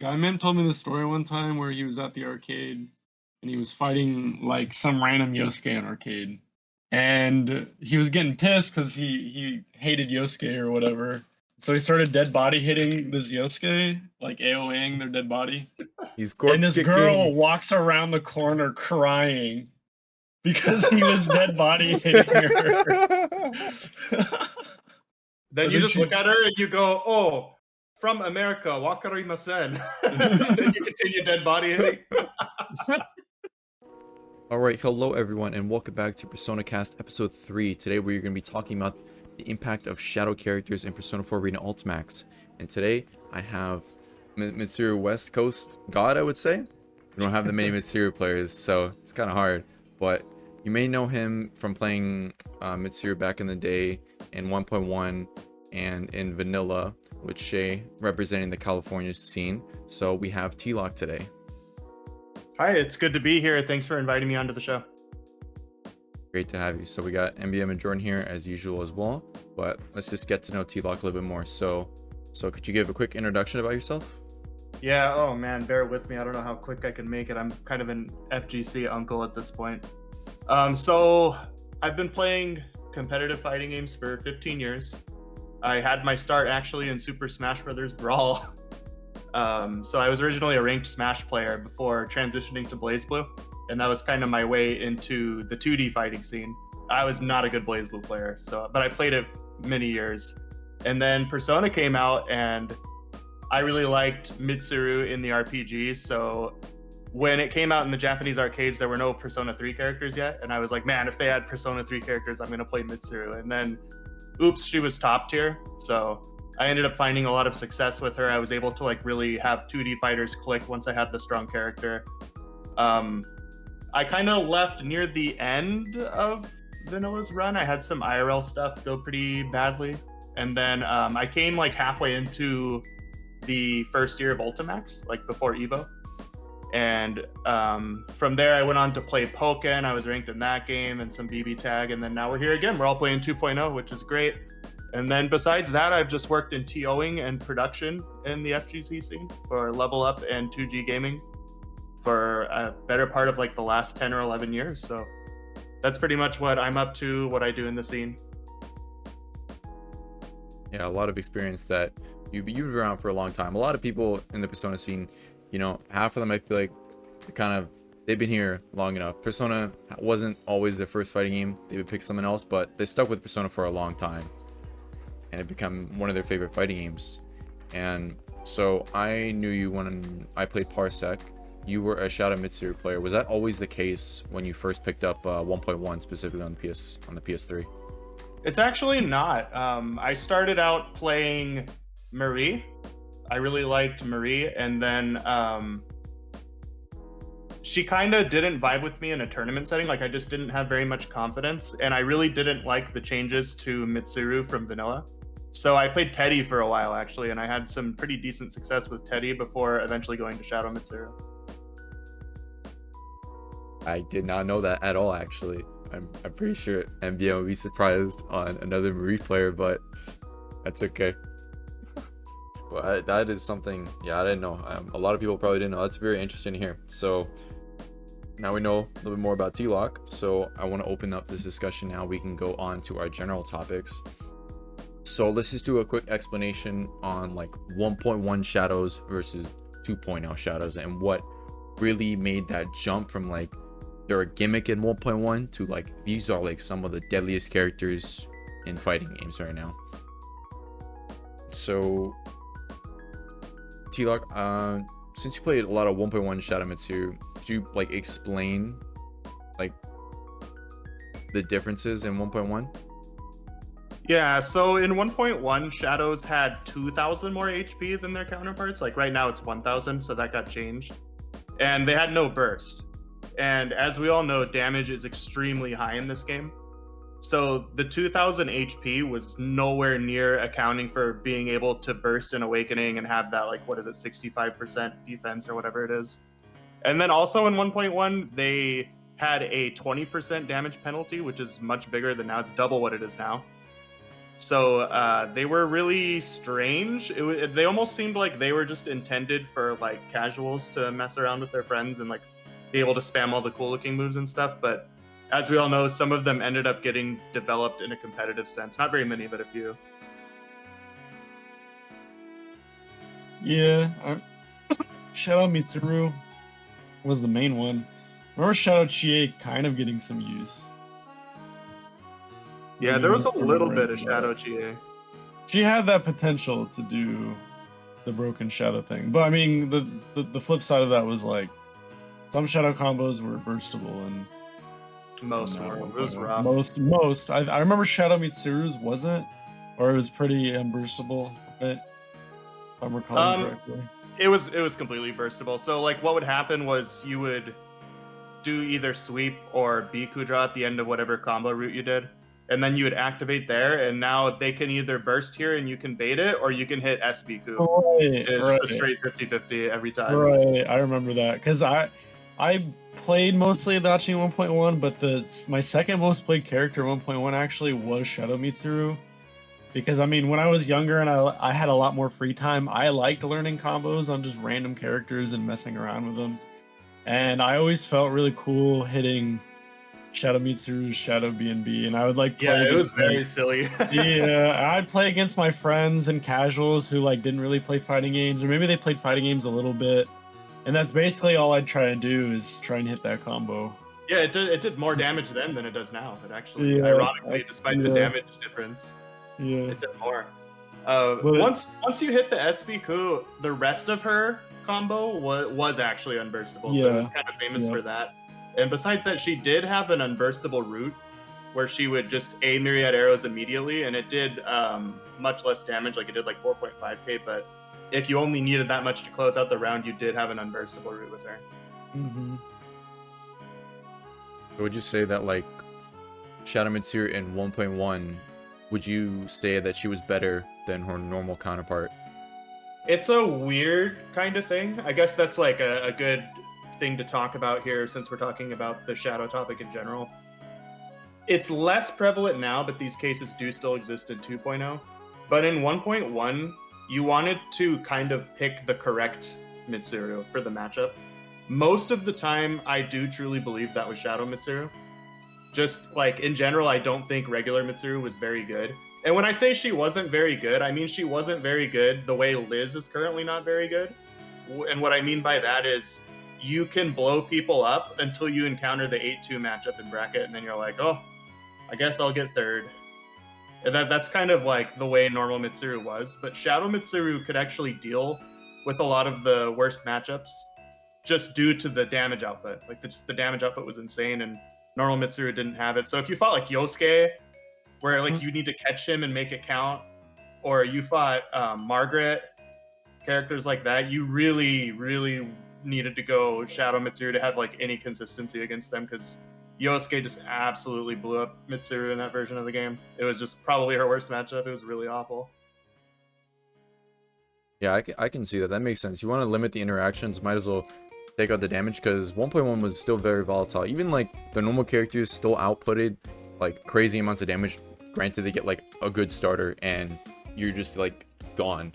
Guyman told me the story one time where he was at the arcade and he was fighting like some random Yosuke in arcade. And he was getting pissed because he hated Yosuke or whatever. So he started dead body hitting this Yosuke, like AoEing their dead body. He's And corpse this kicking. girl walks around the corner crying because he was dead body hitting her. Then you just look at her and you go, "Oh, from America, wakarimasen." And then you continue dead body hitting. Alright, hello everyone and welcome back to PersonaCast episode 3. Today we're going to be talking about the impact of shadow characters in Persona 4 Arena Ultimax. And today I have Mitsuru West Coast God, I would say. We don't have that many Mitsuru players, so it's kind of hard. But you may know him from playing Mitsuru back in the day in 1.1 and in Vanilla, with Shay representing the California scene. So we have Tloc today. Hi, it's good to be here. Thanks for inviting me onto the show. Great to have you. So we got MBM and Jordan here as usual as well, but let's just get to know Tloc a little bit more. So could you give a quick introduction about yourself? Yeah, oh man, bear with me. I don't know how quick I can make it. I'm kind of an FGC uncle at this point. So I've been playing competitive fighting games for 15 years. I had my start actually in Super Smash Bros. Brawl. So I was originally a ranked Smash player before transitioning to BlazBlue, and that was kind of my way into the 2D fighting scene. I was not a good BlazBlue player, but I played it many years. And then Persona came out, and I really liked Mitsuru in the RPG, so when it came out in the Japanese arcades, there were no Persona 3 characters yet, and I was like, man, if they had Persona 3 characters, I'm going to play Mitsuru. And then, oops, she was top tier, so I ended up finding a lot of success with her. I was able to like really have 2D fighters click once I had the strong character. I kind of left near the end of Vanilla's run. I had some IRL stuff go pretty badly, and then I came like halfway into the first year of Ultimax, like before Evo. And from there, I went on to play Pokken. I was ranked in that game and some BB tag, and then now we're here again. We're all playing 2.0, which is great. And then besides that, I've just worked in TOing and production in the FGC scene for Level Up and 2G Gaming for a better part of like the last 10 or 11 years. So that's pretty much what I'm up to, what I do in the scene. Yeah, a lot of experience that you've been around for a long time. A lot of people in the Persona scene, you know, half of them I feel like they've been here long enough. Persona wasn't always their first fighting game. They would pick someone else, but they stuck with Persona for a long time, and it became one of their favorite fighting games. And so I knew you when I played Parsec. You were a Shadow Mitsuru player. Was that always the case when you first picked up 1.1 specifically on the PS3? It's actually not. I started out playing Marie. I really liked Marie, and then she kind of didn't vibe with me in a tournament setting. Like I just didn't have very much confidence, and I really didn't like the changes to Mitsuru from Vanilla. So I played Teddie for a while actually, and I had some pretty decent success with Teddie before eventually going to Shadow Mitsuru. I did not know that at all, actually. I'm pretty sure MBM would be surprised on another Marie player, but that's okay. But that is something, yeah, I didn't know. A lot of people probably didn't know. That's very interesting to hear. So now we know a little bit more about Tloc. So I want to open up this discussion now. We can go on to our general topics. So let's just do a quick explanation on like 1.1 shadows versus 2.0 shadows and what really made that jump from like they're a gimmick in 1.1 to like these are like some of the deadliest characters in fighting games right now. So Tloc, since you played a lot of 1.1 Shadow Mitsuru, could you like explain like the differences in 1.1? Yeah, so in 1.1, Shadows had 2,000 more HP than their counterparts. Like right now it's 1,000, so that got changed. And they had no burst. And as we all know, damage is extremely high in this game. So the 2,000 HP was nowhere near accounting for being able to burst in Awakening and have that, like, 65% defense or whatever it is. And then also in 1.1, they had a 20% damage penalty, which is much bigger than now. It's double what it is now. So they were really strange. They almost seemed like they were just intended for like casuals to mess around with their friends and like be able to spam all the cool looking moves and stuff. But as we all know, some of them ended up getting developed in a competitive sense. Not very many, but a few. Yeah, Shadow Mitsuru was the main one. I remember Shadow Chie kind of getting some use. Yeah, there was a little bit of Shadow Chie. She had that potential to do the broken shadow thing, but I mean, the flip side of that was like some shadow combos were burstable and most were. It was rough. Most. I remember Shadow Mitsuru's wasn't, or it was pretty unburstable. If I'm recalling correctly. It was completely burstable. So like, what would happen was you would do either sweep or B Kudra at the end of whatever combo route you did. And then you would activate there, and now they can either burst here and you can bait it, or you can hit SBQ. It's just a straight 50-50 every time. Right, I remember that. Because I played mostly Adachi 1.1, but my second most played character 1.1 actually was Shadow Mitsuru. Because, I mean, when I was younger and I had a lot more free time, I liked learning combos on just random characters and messing around with them. And I always felt really cool hitting Shadow Mitsuru, Shadow BNB, and I would like play. Yeah, it was very silly. Yeah, I'd play against my friends and casuals who like didn't really play fighting games, or maybe they played fighting games a little bit, and that's basically all I'd try to do is try and hit that combo. Yeah, it did more damage then than it does now. It actually, ironically, despite the damage difference, it did more. Once you hit the SBQ, the rest of her combo was actually unburstable, so it was kind of famous for that. And besides that, she did have an unburstable route where she would just A myriad arrows immediately, and it did much less damage, like it did like 4.5k, but if you only needed that much to close out the round, you did have an unburstable route with her. Mm-hmm. Would you say that like Shadow Mitsuru in 1.1, would you say that she was better than her normal counterpart? It's a weird kind of thing. I guess that's like a good thing to talk about here since we're talking about the shadow topic in general. It's less prevalent now, but these cases do still exist in 2.0. But in 1.1, you wanted to kind of pick the correct Mitsuru for the matchup. Most of the time, I do truly believe that was Shadow Mitsuru. Just like in general, I don't think regular Mitsuru was very good. And when I say she wasn't very good, I mean she wasn't very good the way Liz is currently not very good. And what I mean by that is you can blow people up until you encounter the 8-2 matchup in bracket, and then you're like, oh, I guess I'll get third. And that's kind of like the way normal Mitsuru was. But Shadow Mitsuru could actually deal with a lot of the worst matchups just due to the damage output. Like the damage output was insane, and normal Mitsuru didn't have it. So if you fought like Yosuke, where like you need to catch him and make it count, or you fought Margaret, characters like that, you really, really needed to go Shadow Mitsuru to have like any consistency against them, because Yosuke just absolutely blew up Mitsuru in that version of the game. It was just probably her worst matchup. It was really awful. Yeah, I can see that. That makes sense. You want to limit the interactions, might as well take out the damage, because 1.1 was still very volatile. Even like the normal characters still outputted like crazy amounts of damage. Granted, they get like a good starter and you're just like gone.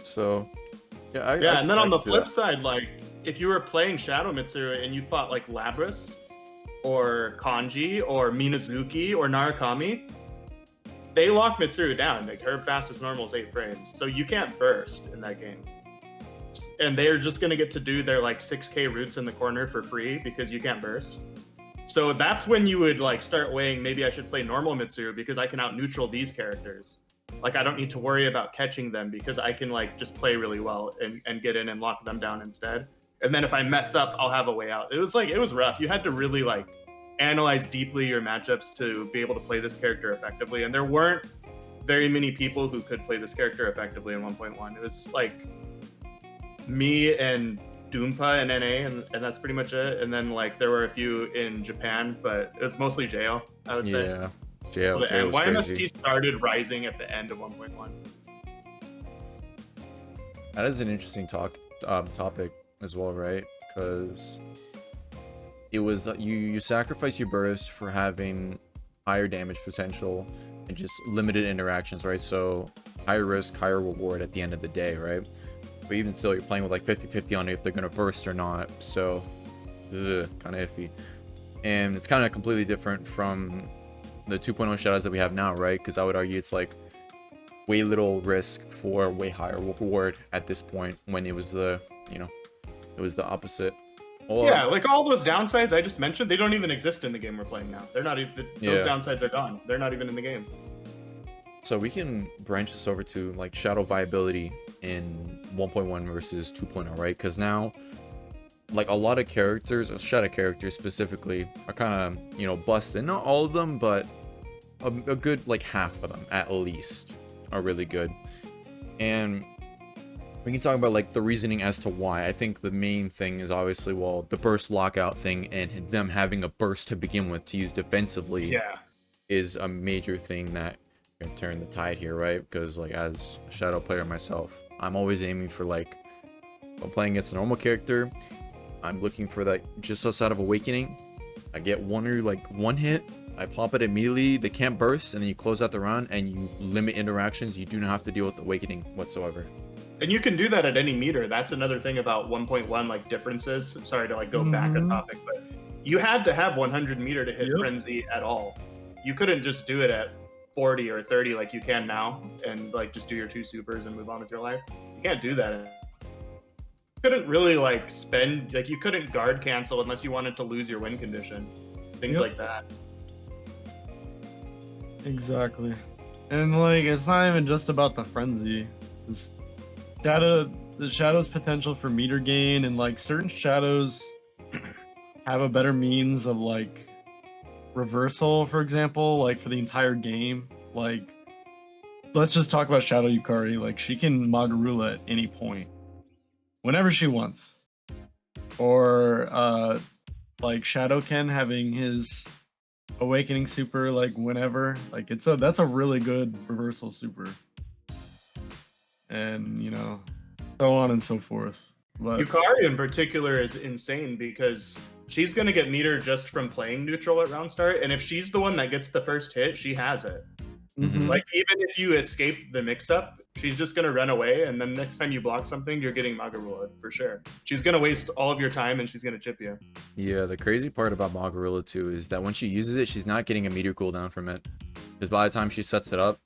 So yeah, and then on the flip side, like if you were playing Shadow Mitsuru and you fought like Labras or Kanji or Minazuki or Narukami, they lock Mitsuru down. Like her fastest normal is 8 frames, so you can't burst in that game. And they're just gonna get to do their like 6k routes in the corner for free because you can't burst. So that's when you would like start weighing, maybe I should play normal Mitsuru because I can out neutral these characters. Like I don't need to worry about catching them because I can like just play really well and get in and lock them down instead. And then if I mess up, I'll have a way out. It was rough. You had to really like analyze deeply your matchups to be able to play this character effectively. And there weren't very many people who could play this character effectively in 1.1. It was like me and Doompa and NA, and that's pretty much it. And then like there were a few in Japan, but it was mostly JO, I would say. Yeah, JO was YMST crazy. started rising at the end of 1.1. That is an interesting topic as well, right? Because it was that you sacrifice your burst for having higher damage potential, and just limited interactions, right? So higher risk, higher reward at the end of the day, right? But even still, you're playing with like 50-50 on if they're gonna burst or not. So kind of iffy. And it's kind of completely different from the 2.0 shadows that we have now, right? Because I would argue it's like way little risk for way higher reward at this point, when it was the, you know, it was the opposite. Well, yeah, like all those downsides I just mentioned, they don't even exist in the game we're playing now. They're not even, those downsides are gone. They're not even in the game. So we can branch this over to like shadow viability in 1.1 versus 2.0, right? Because now, like a lot of characters, shadow characters specifically, are kind of, you know, busted. Not all of them, but a good like half of them at least are really good. And we can talk about like the reasoning as to why. I think the main thing is obviously, well, the burst lockout thing and them having a burst to begin with to use defensively is a major thing that can turn the tide here, right? Because like as a shadow player myself, I'm always aiming for, like, when playing against a normal character, I'm looking for that just outside of awakening. I get one hit, I pop it immediately, they can't burst, and then you close out the round and you limit interactions. You do not have to deal with awakening whatsoever. And you can do that at any meter. That's another thing about 1.1, like differences. Sorry to like go back a topic, but you had to have 100 meter to hit frenzy at all. You couldn't just do it at 40 or 30 like you can now and like just do your 2 supers and move on with your life. You can't do that. You couldn't really like spend, like you couldn't guard cancel unless you wanted to lose your win condition. Things like that. Exactly. And like it's not even just about the frenzy. It's the shadow's potential for meter gain, and like certain shadows have a better means of like reversal, for example, like for the entire game. Like let's just talk about Shadow Yukari. Like she can Magarula at any point, whenever she wants. Or like Shadowken having his awakening super like whenever. Like that's a really good reversal super. And you know, so on and so forth. But Yukari in particular is insane because she's gonna get meter just from playing neutral at round start, and if she's the one that gets the first hit, she has it. Like even if you escape the mix-up, she's just gonna run away, and then next time you block something, you're getting Magarula for sure. She's gonna waste all of your time, and she's gonna chip you. Yeah, the crazy part about Magarula too is that when she uses it, she's not getting a meter cooldown from it, because by the time she sets it up,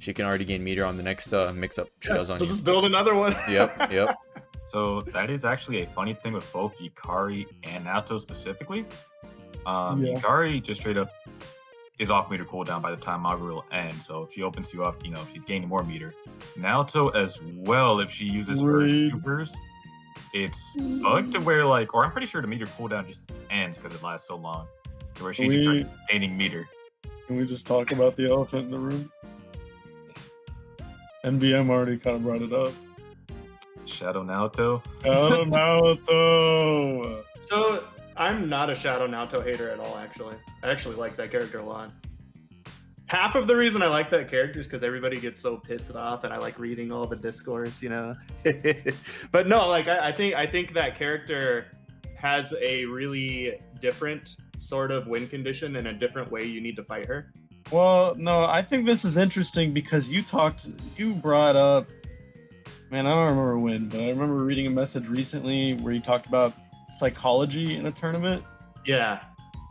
she can already gain meter on the next mix-up she does on you. So just build another one. Yep. So that is actually a funny thing with both Yukari and Naoto specifically. Yukari just straight up is off meter cooldown by the time Magarula ends. So if she opens you up, you know, she's gaining more meter. Naoto as well, if she uses her supers, it's bugged to where like, or I'm pretty sure the meter cooldown just ends because it lasts so long, to where she just starts gaining meter. Can we just talk about the elephant in the room? NBM already kind of brought it up. Shadow Naoto. Shadow Naoto. So I'm not a Shadow Naoto hater at all, actually. I actually like that character a lot. Half of the reason I like that character is because everybody gets so pissed off, and I like reading all the discourse, you know. But no, like I think that character has a really different sort of win condition and a different way you need to fight her. Well, no, I think this is interesting because you brought up, man, I don't remember when, but I remember reading a message recently where you talked about psychology in a tournament. Yeah.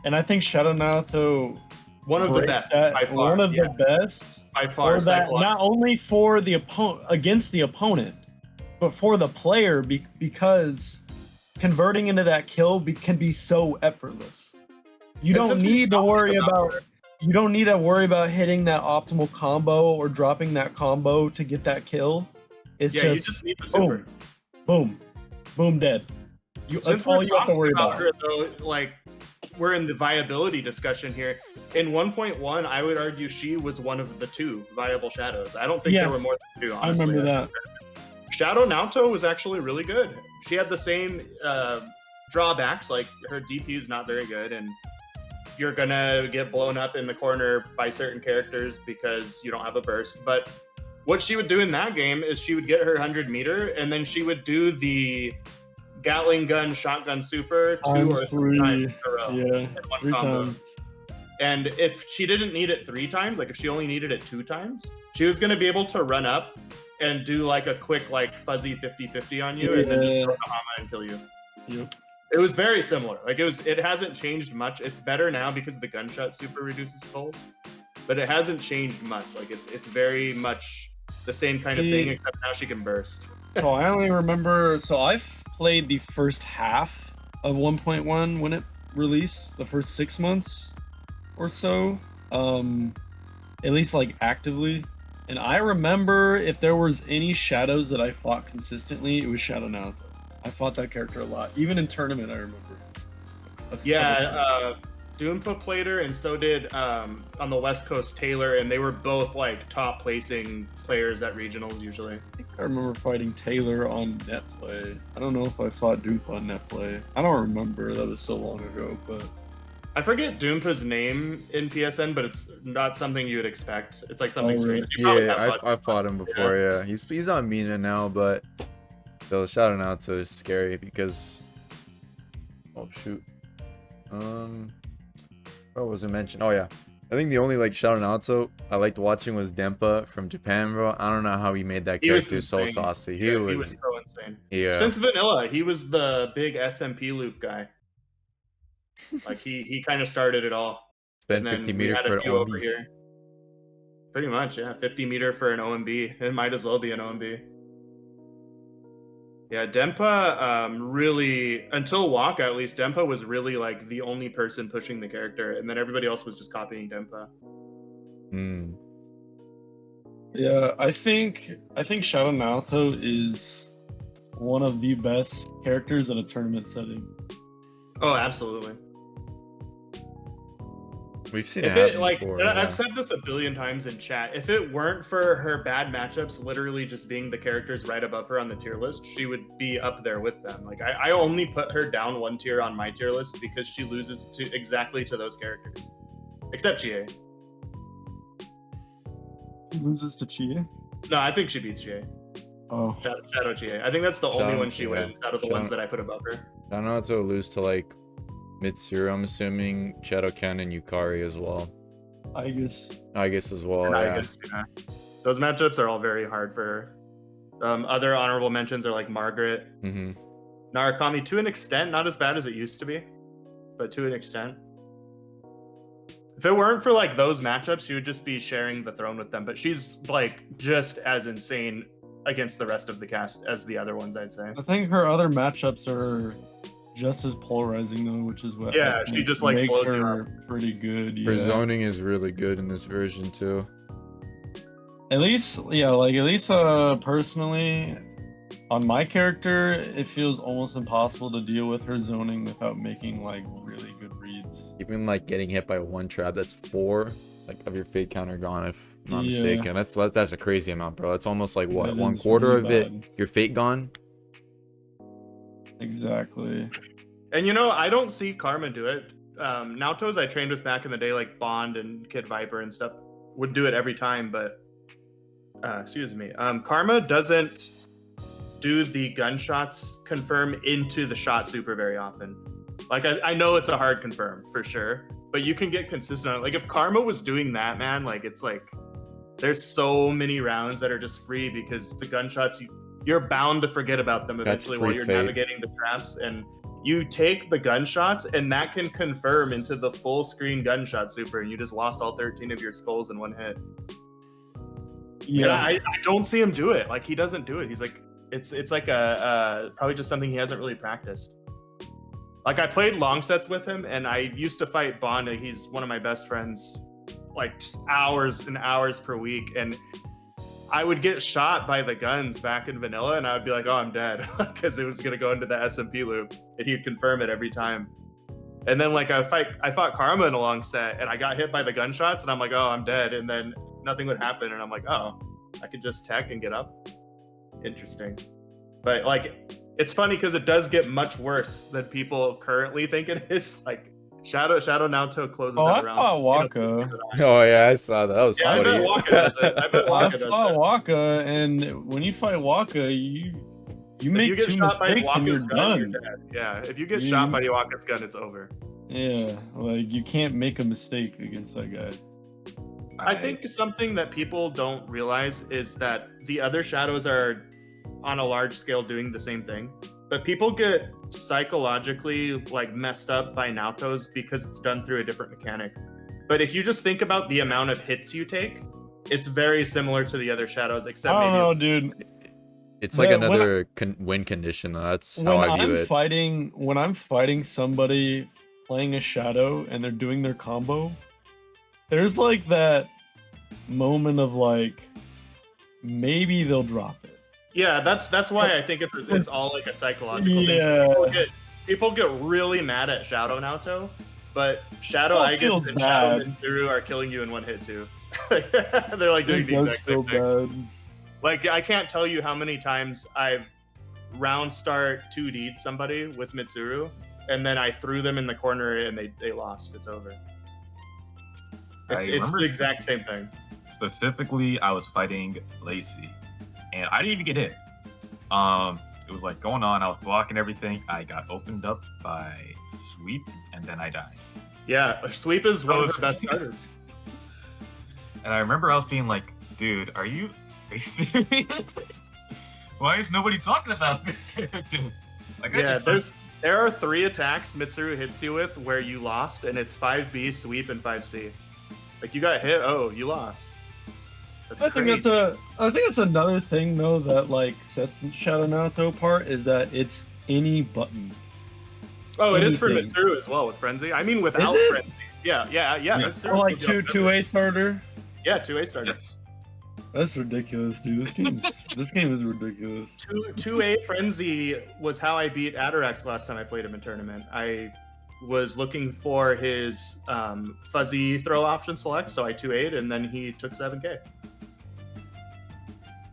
And I think Shadow Naoto, one of the best by far. One of the best by far. That, not only for the against the opponent, but for the player, because converting into that kill can be so effortless. You don't need to worry about hitting that optimal combo or dropping that combo to get that kill. It's you just need the super. Boom, dead. That's all you have to worry about. Her, though, like, we're in the viability discussion here. In 1.1, I would argue she was one of the 2 viable shadows. I don't think there were more than 2, honestly. I remember that. Shadow Naoto was actually really good. She had the same drawbacks, like her DP is not very good, and you're gonna get blown up in the corner by certain characters because you don't have a burst. But what she would do in that game is she would get her 100 meter, and then she would do the Gatling gun, shotgun super 2 or 3 times in a row. Yeah, 3 times. And if she didn't need it 3 times, like if she only needed it 2 times, she was going to be able to run up and do like a quick like fuzzy 50-50 on you and then just throw the Hama and kill you. Yep. It was very similar. Like it hasn't changed much. It's better now because the gunshot super reduces skulls, but it hasn't changed much. Like it's very much the same kind of thing, except now she can burst. So I only remember. So I've played the first half of 1.1 when it released, the first 6 months or so, at least like actively. And I remember if there was any shadows that I fought consistently, it was Shadow Naoto. I fought that character a lot, even in tournament. I remember. Yeah, Doompa played her, and so did on the West Coast Taylor, and they were both like top placing players at regionals usually. I think I remember fighting Taylor on net play. I don't know if I fought Doompa on net play. I don't remember. That was so long ago, but I forget Doompa's name in PSN, but it's not something you would expect. It's like something strange. Yeah, I fought him before. Yeah, he's on Mina now, but still, shouting out to is scary because shoot, what was it mentioned? Oh yeah, I think the only like shouting out to I liked watching was Dempa from Japan, bro. I don't know how he made that character so saucy. He was so insane. Yeah. Since vanilla, he was the big SMP loop guy. Like he kind of started it all. Spent 50 meter for an over OMB. here. Pretty much, yeah. 50 meter for an OMB. It might as well be an OMB. Yeah, Dempa really, until Waka at least, Dempa was really like the only person pushing the character, and then everybody else was just copying Dempa. yeah, I think Shadow Naoto is one of the best characters in a tournament setting. Oh, absolutely. We've seen If it it like, before, I've said this a billion times in chat. If it weren't for her bad matchups, literally just being the characters right above her on the tier list, she would be up there with them. Like I only put her down 1 tier on my tier list because she loses to exactly to those characters, except Chie. He loses to Chie? No, I think she beats Chie. Oh, Shadow Chie. I think that's the only one she yeah. wins out of the ones that I put above her. I know to lose to like Mitsuru, I'm assuming, Shadow Ken and Yukari as well. I guess as well. And Yeah. I guess, yeah. Those matchups are all very hard for her. Other honorable mentions are like Margaret, Narukami, to an extent, not as bad as it used to be, but to an extent. If it weren't for like those matchups, she would just be sharing the throne with them. But she's like just as insane against the rest of the cast as the other ones, I'd say. I think her other matchups are just as polarizing though, which is what she just like makes blows you her up. pretty good. Her Yeah. zoning is really good in this version too. At least personally, on my character, it feels almost impossible to deal with her zoning without making like really good reads. Even like getting hit by 1 trap, that's 4 like of your fate counter gone, if I'm not mistaken. That's a crazy amount, bro. That's almost like what, That 1/4 really of bad. it, your fate gone. Exactly. And you know, I don't see Karma do it. Naotos I trained with back in the day, like Bond and Kid Viper and stuff, would do it every time, but excuse me. Karma doesn't do the gunshots confirm into the shot super very often. Like I know it's a hard confirm for sure, but you can get consistent on it. Like if Karma was doing that, man, like it's like there's so many rounds that are just free because the gunshots you're bound to forget about them eventually while you're navigating the traps, and you take the gunshots and that can confirm into the full screen gunshot super, and you just lost all 13 of your skulls in 1 hit. Yeah, I don't see him do it. Like he doesn't do it. He's like it's like a probably just something he hasn't really practiced. Like I played long sets with him, and I used to fight Bond. He's one of my best friends, like just hours and hours per week, and I would get shot by the guns back in vanilla, and I would be like, oh, I'm dead, because it was going to go into the SMP loop, and he'd confirm it every time. And then like I fought Karma in a long set, and I got hit by the gunshots, and I'm like, oh, I'm dead, and then nothing would happen, and I'm like, oh, I could just tech and get up. Interesting. But like, it's funny because it does get much worse than people currently think it is. Like, Shadow Naoto closes it around. I fought Waka. Oh yeah, I saw that. That was Yeah, funny. I bet Waka does it. I fought Waka, and when you fight Waka, you make 2 mistakes and you're done. Yeah, if you get shot by Waka's gun, it's over. Yeah, like you can't make a mistake against that guy. I think something that people don't realize is that the other shadows are on a large scale doing the same thing, but people get psychologically like messed up by Naoto's because it's done through a different mechanic. But if you just think about the amount of hits you take, it's very similar to the other shadows, except I don't maybe know, dude. It's like Yeah, another win condition. That's how When I view I'm it. fighting somebody playing a shadow and they're doing their combo, there's like that moment of like maybe they'll drop it. Yeah, that's why I think it's all like a psychological Yeah. thing. People get really mad at Shadow Naoto, but Shadow Oh, it Aegis feels and Shadow bad. Mitsuru are killing you in one hit too. They're like doing It the does exact feel same thing. bad. Like I can't tell you how many times I've round start 2D'd somebody with Mitsuru, and then I threw them in the corner and they lost. It's over. It's the exact same thing. Specifically, I was fighting Lacey, and I didn't even get hit. It was like going on. I was blocking everything. I got opened up by Sweep, and then I died. Yeah, Sweep is one of her best starters. And I remember I was being like, "Dude, are you serious? Why is nobody talking about this character?" Like, there are 3 attacks Mitsuru hits you with where you lost, and it's 5B, Sweep, and 5C. Like you got hit, oh, you lost. I think that's another thing though that like sets Shadow Naruto apart is that it's any button. Oh, it is for Mitsuru as well with Frenzy. I mean, without Frenzy. Yeah. Yes. Or like 2A starter. Yeah, 2A starter. Yes. That's ridiculous, dude. This game is ridiculous. 2A Frenzy was how I beat Atarax last time I played him in tournament. I was looking for his fuzzy throw option select, so I 2A'd, and then he took 7k.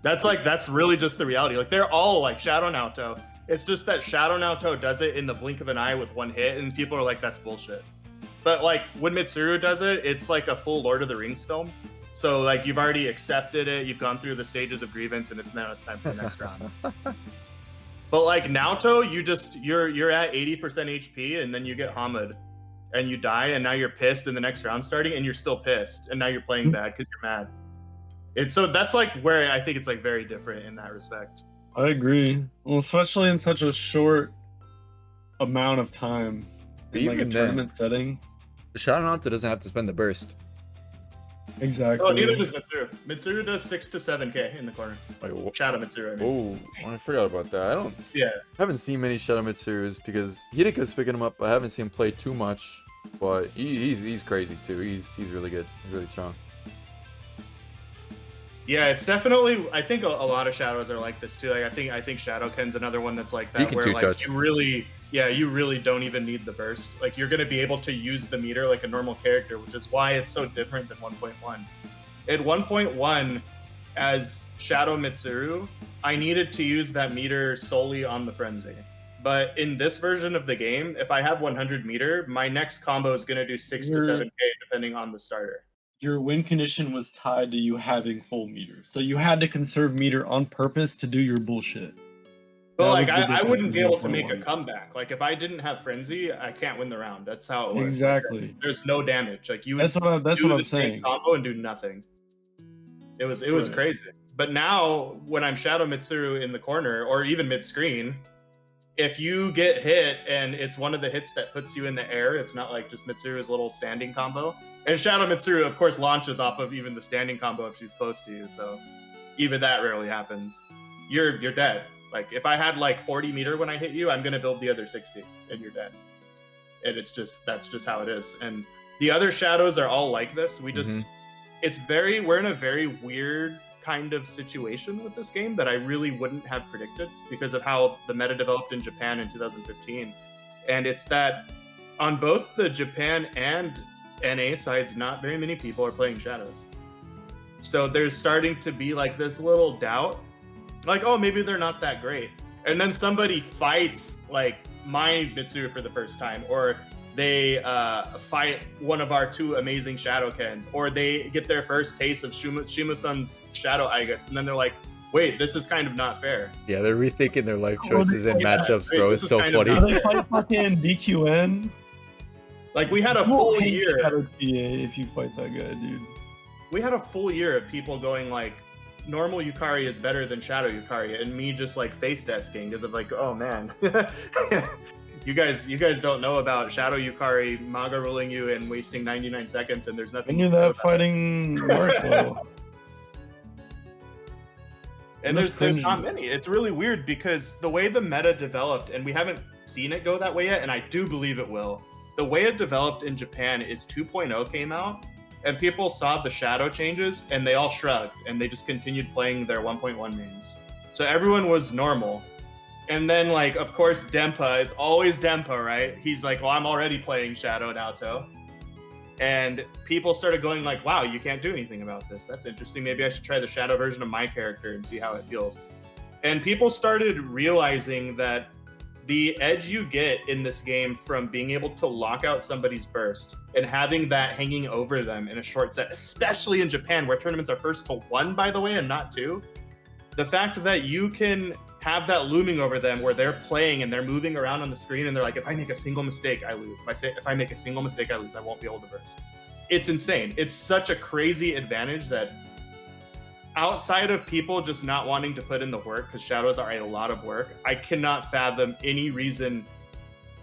That's really just the reality. Like they're all like Shadow Naoto. It's just that Shadow Naoto does it in the blink of an eye with one hit, and people are like, that's bullshit. But like when Mitsuru does it, it's like a full Lord of the Rings film. So like you've already accepted it, you've gone through the stages of grievance, and now it's time for the next round. But like Naoto, you're at 80% HP, and then you get Hamid, and you die, and now you're pissed in the next round starting, and you're still pissed, and now you're playing bad because you're mad. So that's like where I think it's like very different in that respect. I agree. Well, especially in such a short amount of time, in like a tournament setting. Shadow Naoto doesn't have to spend the burst. Exactly. Oh, neither does Mitsuru. Mitsuru does 6 to 7k in the corner. Shadow Mitsuru. I mean. Oh, I forgot about that. I haven't seen many Shadow Mitsurus because Hideka's picking him up, but I haven't seen him play too much. But he's crazy too. He's really good. He's really strong. Yeah, it's definitely. I think a lot of shadows are like this too. Like I think Shadowken's another one that's like that. You can where like two-touch. you really don't even need the burst. Like you're gonna be able to use the meter like a normal character, which is why it's so different than 1.1. At 1.1, as Shadow Mitsuru, I needed to use that meter solely on the Frenzy. But in this version of the game, if I have 100 meter, my next combo is gonna do 6 to 7k depending on the starter. Your win condition was tied to you having full meter, so you had to conserve meter on purpose to do your bullshit. But like I wouldn't be able to make a comeback. Like if I didn't have Frenzy, I can't win the round. That's how it works. Exactly. There's no damage. Like you. That's what I'm saying. Combo and do nothing. It was crazy. But now when I'm Shadow Mitsuru in the corner or even mid screen, if you get hit and it's one of the hits that puts you in the air, it's not like just Mitsuru's little standing combo. And Shadow Mitsuru, of course, launches off of even the standing combo if she's close to you. So even that rarely happens. You're dead. Like if I had like 40 meter when I hit you, I'm gonna build the other 60, and you're dead. And that's just how it is. And the other shadows are all like this. We're in a very weird kind of situation with this game that I really wouldn't have predicted because of how the meta developed in Japan in 2015. And it's that on both the Japan and NA sides, not very many people are playing shadows. So there's starting to be like this little doubt, like, oh, maybe they're not that great. And then somebody fights like my Mitsuru for the first time, or they fight one of our 2 amazing Shadowkens, or they get their first taste of Shima-san's Shadow Aegis, and then they're like, wait, this is kind of not fair. Yeah, they're rethinking their life choices and matchups, bro. It's so funny. They fight fucking DQN. Like we had a You won't full hate year. Shadow TA if you fight that guy, dude. We had a full year of people going like, normal Yukari is better than Shadow Yukari, and me just like face desking because of like, oh man, you guys don't know about Shadow Yukari Maga ruling you and wasting 99 seconds, and there's I nothing. knew you can do that about it. fighting worked though. And That's there's not cringy. many. It's really weird because the way the meta developed, and we haven't seen it go that way yet, and I do believe it will. The way it developed in Japan is 2.0 came out, and people saw the shadow changes, and they all shrugged, and they just continued playing their 1.1 mains. So everyone was normal. And then, like, of course, Dempa, it's always Dempa, right? He's like, well, I'm already playing Shadow Naoto. And people started going like, wow, you can't do anything about this. That's interesting. Maybe I should try the Shadow version of my character and see how it feels. And people started realizing that the edge you get in this game from being able to lock out somebody's burst and having that hanging over them in a short set, especially in Japan, where tournaments are first to one, by the way, and not two. The fact that you can have that looming over them where they're playing and they're moving around on the screen and they're like, if I make a single mistake, I lose. If I make a single mistake, I lose. I won't be able to burst. It's insane. It's such a crazy advantage that outside of people just not wanting to put in the work, because shadows are a lot of work, I cannot fathom any reason,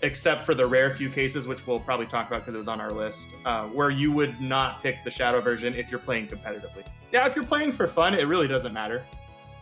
except for the rare few cases, which we'll probably talk about because it was on our list, where you would not pick the shadow version if you're playing competitively. Yeah, if you're playing for fun, it really doesn't matter.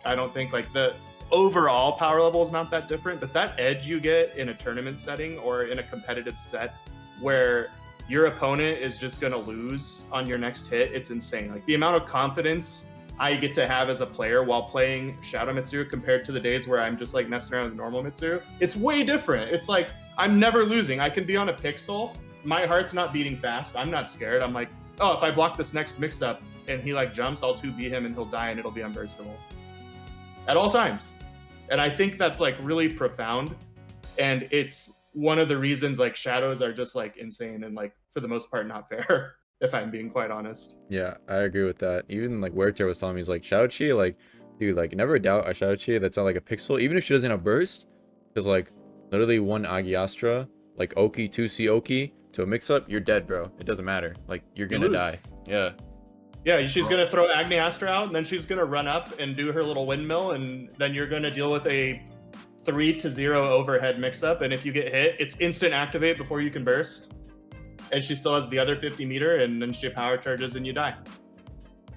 I don't think like the overall power level is not that different, but that edge you get in a tournament setting or in a competitive set where your opponent is just going to lose on your next hit, it's insane. Like the amount of confidence I get to have as a player while playing Shadow Mitsuru compared to the days where I'm just like messing around with normal Mitsuru, it's way different. It's like I'm never losing. I can be on a pixel, my heart's not beating fast, I'm not scared. I'm like, oh, if I block this next mix up and he like jumps, I'll 2B him and he'll die and it'll be unburstable at all times. And I think that's like really profound, and it's one of the reasons like shadows are just like insane and like for the most part not fair, if I'm being quite honest. Yeah, I agree with that. Even like Werther was telling me, he's like, Shadow Chi, like, dude, like never doubt a Shadow Chi that's at like a pixel, even if she doesn't have burst, because like literally one Agiastra, like Oki, 2C Oki to a mix up, you're dead, bro. It doesn't matter. Like you're gonna die. Yeah. Yeah, she's gonna throw Agni Astra out, and then she's gonna run up and do her little windmill, and then you're gonna deal with a 3-0 overhead mix-up, and if you get hit, it's instant activate before you can burst. And she still has the other 50 meter, and then she power charges and you die.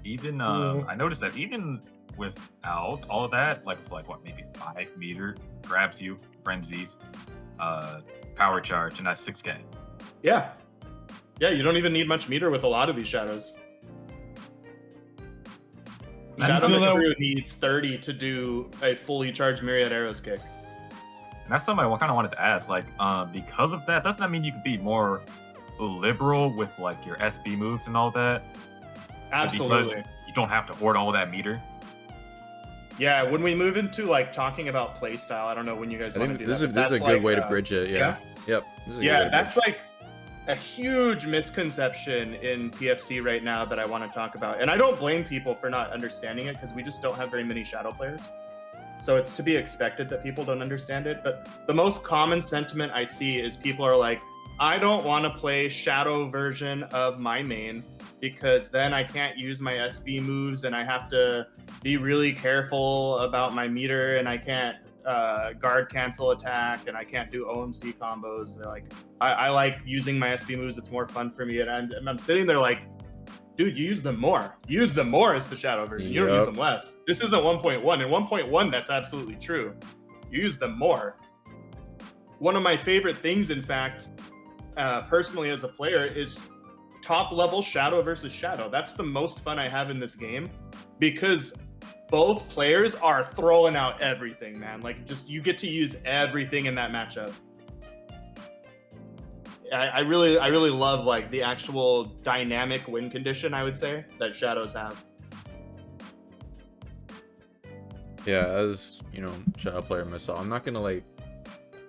Even I noticed that even without all of that, like with like what, maybe 5 meter grabs you, frenzies, power charge, and that's 6k. Yeah. Yeah, you don't even need much meter with a lot of these shadows. Shadow Mitsuru needs 30 to do a fully charged Myriad Arrows kick. And that's something I kind of wanted to ask. Like, because of that, doesn't that mean you could be more liberal with like your SB moves and all that? Absolutely. Because you don't have to hoard all that meter. Yeah, when we move into like talking about playstyle, I don't know when you guys I want think to do that. this is a good way to bridge it. Yeah. Yep. This is a good way to that's bridge. like a huge misconception in PFC right now that I want to talk about. And I don't blame people for not understanding it, because we just don't have very many shadow players. So it's to be expected that people don't understand it. But the most common sentiment I see is people are like, I don't want to play shadow version of my main because then I can't use my SB moves and I have to be really careful about my meter, and I can't guard cancel attack, and I can't do OMC combos. They're like, I like using my SB moves, it's more fun for me. And I'm sitting there like, dude, you use them more. Use them more as the shadow version. You don't use them less. This isn't 1.1. In 1.1, that's absolutely true. You use them more. One of my favorite things, in fact, personally as a player, is top level shadow versus shadow. That's the most fun I have in this game, because both players are throwing out everything, man. Like, just you get to use everything in that matchup. I really love like the actual dynamic win condition, I would say, that shadows have. Yeah, as you know, shadow player myself, I'm not gonna like,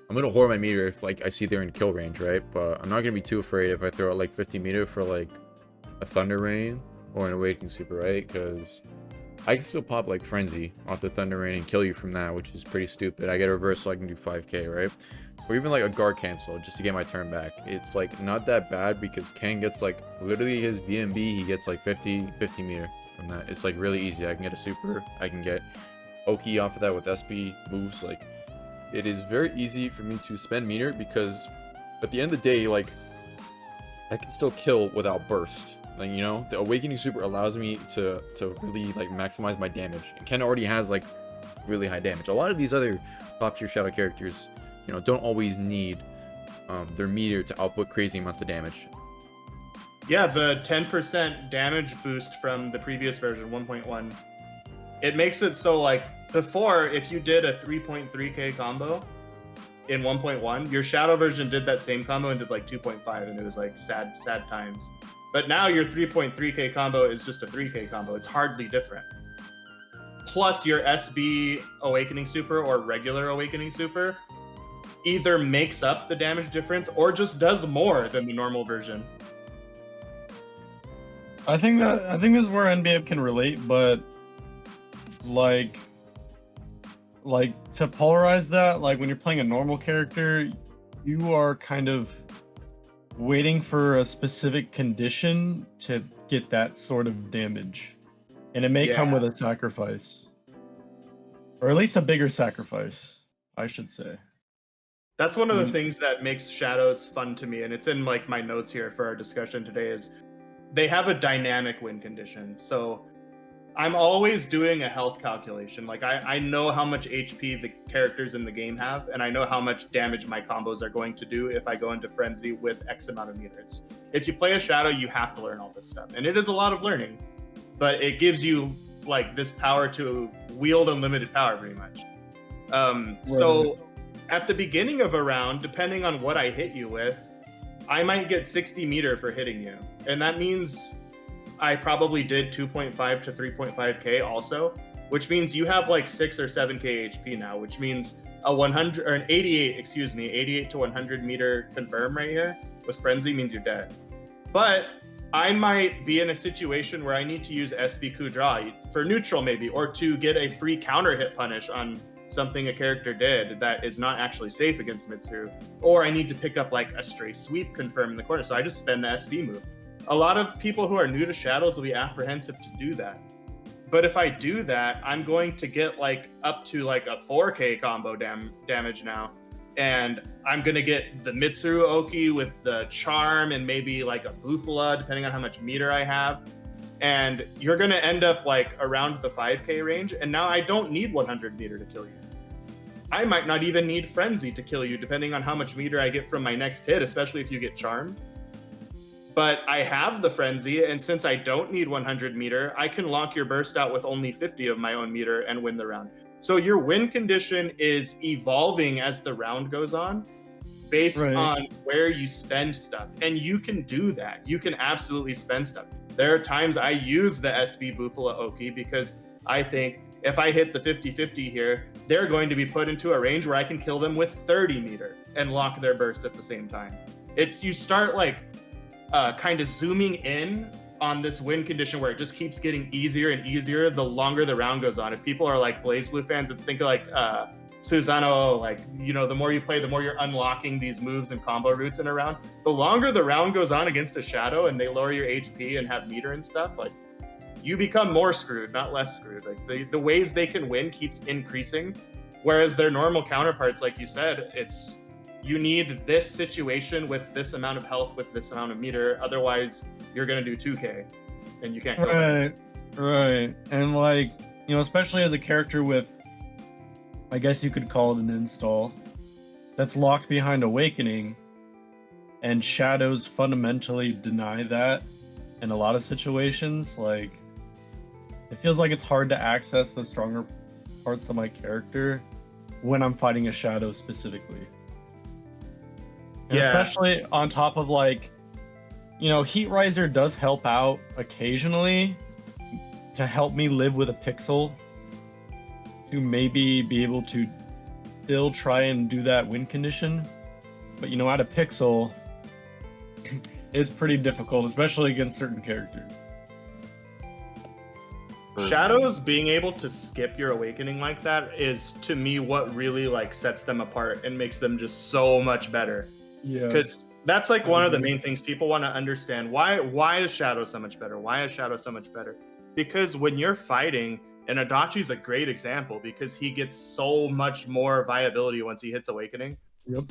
I'm gonna hoard my meter if like I see they're in kill range, right? But I'm not gonna be too afraid if I throw out like 50 meter for like a thunder rain or an awakening super, right? Because I can still pop like Frenzy off the Thunder Rain and kill you from that, which is pretty stupid. I get a reverse so I can do 5k, right? Or even like a guard cancel just to get my turn back. It's like not that bad because Ken gets like literally his BMB, he gets like 50 meter from that. It's like really easy. I can get a super, I can get Oki off of that with SP moves. Like it is very easy for me to spend meter because at the end of the day, like I can still kill without burst. Like, you know, the Awakening Super allows me to really like maximize my damage. And Ken already has like really high damage. A lot of these other top tier shadow characters, you know, don't always need their meter to output crazy amounts of damage. Yeah, the 10% damage boost from the previous version 1.1, it makes it so like before, if you did a 3.3k combo in 1.1, your shadow version did that same combo and did like 2.5, and it was like sad times. But now your 3.3k combo is just a 3k combo. It's hardly different. Plus your SB Awakening Super or regular Awakening Super either makes up the damage difference or just does more than the normal version. I think this is where NBM can relate, but like to polarize that, like when you're playing a normal character, you are kind of waiting for a specific condition to get that sort of damage, and it may come with a sacrifice, or at least a bigger sacrifice, I should say. That's one of the things that makes Shadows fun to me, and it's in like my notes here for our discussion today, is they have a dynamic win condition. So I'm always doing a health calculation. Like I know how much HP the characters in the game have, and I know how much damage my combos are going to do if I go into Frenzy with X amount of meters. If you play a Shadow, you have to learn all this stuff. And it is a lot of learning, but it gives you like this power to wield unlimited power pretty much. So at the beginning of a round, depending on what I hit you with, I might get 60 meter for hitting you. And that means I probably did 2.5 to 3.5k also, which means you have like 6 or 7k HP now, which means a 100 or an 88 to 100 meter confirm right here with Frenzy means you're dead. But I might be in a situation where I need to use SB Coup Draw for neutral maybe, or to get a free counter hit punish on something a character did that is not actually safe against Mitsuru, or I need to pick up like a stray sweep confirm in the corner, so I just spend the SB move. A lot of people who are new to Shadows will be apprehensive to do that. But if I do that, I'm going to get like up to like a 4k combo damage now. And I'm going to get the Mitsuru Oki with the Charm and maybe like a Bufala, depending on how much meter I have. And you're going to end up like around the 5k range. And now I don't need 100 meter to kill you. I might not even need Frenzy to kill you, depending on how much meter I get from my next hit, especially if you get Charm. But I have the Frenzy, and since I don't need 100 meter, I can lock your burst out with only 50 of my own meter and win the round. So your win condition is evolving as the round goes on, based on where you spend stuff. And you can do that. You can absolutely spend stuff. There are times I use the SB Bufala Oki because I think if I hit the 50-50 here, they're going to be put into a range where I can kill them with 30 meter and lock their burst at the same time. You start like kind of zooming in on this win condition where it just keeps getting easier and easier the longer the round goes on. If people are like BlazBlue fans and think of like Susano, like, you know, the more you play, the more you're unlocking these moves and combo routes in a round. The longer the round goes on against a Shadow and they lower your HP and have meter and stuff, like you become more screwed, not less screwed. Like the ways they can win keeps increasing, whereas their normal counterparts, like you said, it's you need this situation with this amount of health with this amount of meter, otherwise you're gonna do 2k and you can't go right. And like, you know, especially as a character with, I guess you could call it an install that's locked behind Awakening, and Shadows fundamentally deny that in a lot of situations. Like, it feels like it's hard to access the stronger parts of my character when I'm fighting a Shadow specifically. And especially on top of, like, you know, Heat Riser does help out occasionally to help me live with a pixel to maybe be able to still try and do that win condition. But, you know, at a pixel, it's pretty difficult, especially against certain characters. Shadows being able to skip your awakening like that is, to me, what really like sets them apart and makes them just so much better. Yeah. Because that's like one of the main things people want to understand. Why is Shadow so much better? Why is Shadow so much better? Because when you're fighting, and Adachi's a great example because he gets so much more viability once he hits awakening. Yep.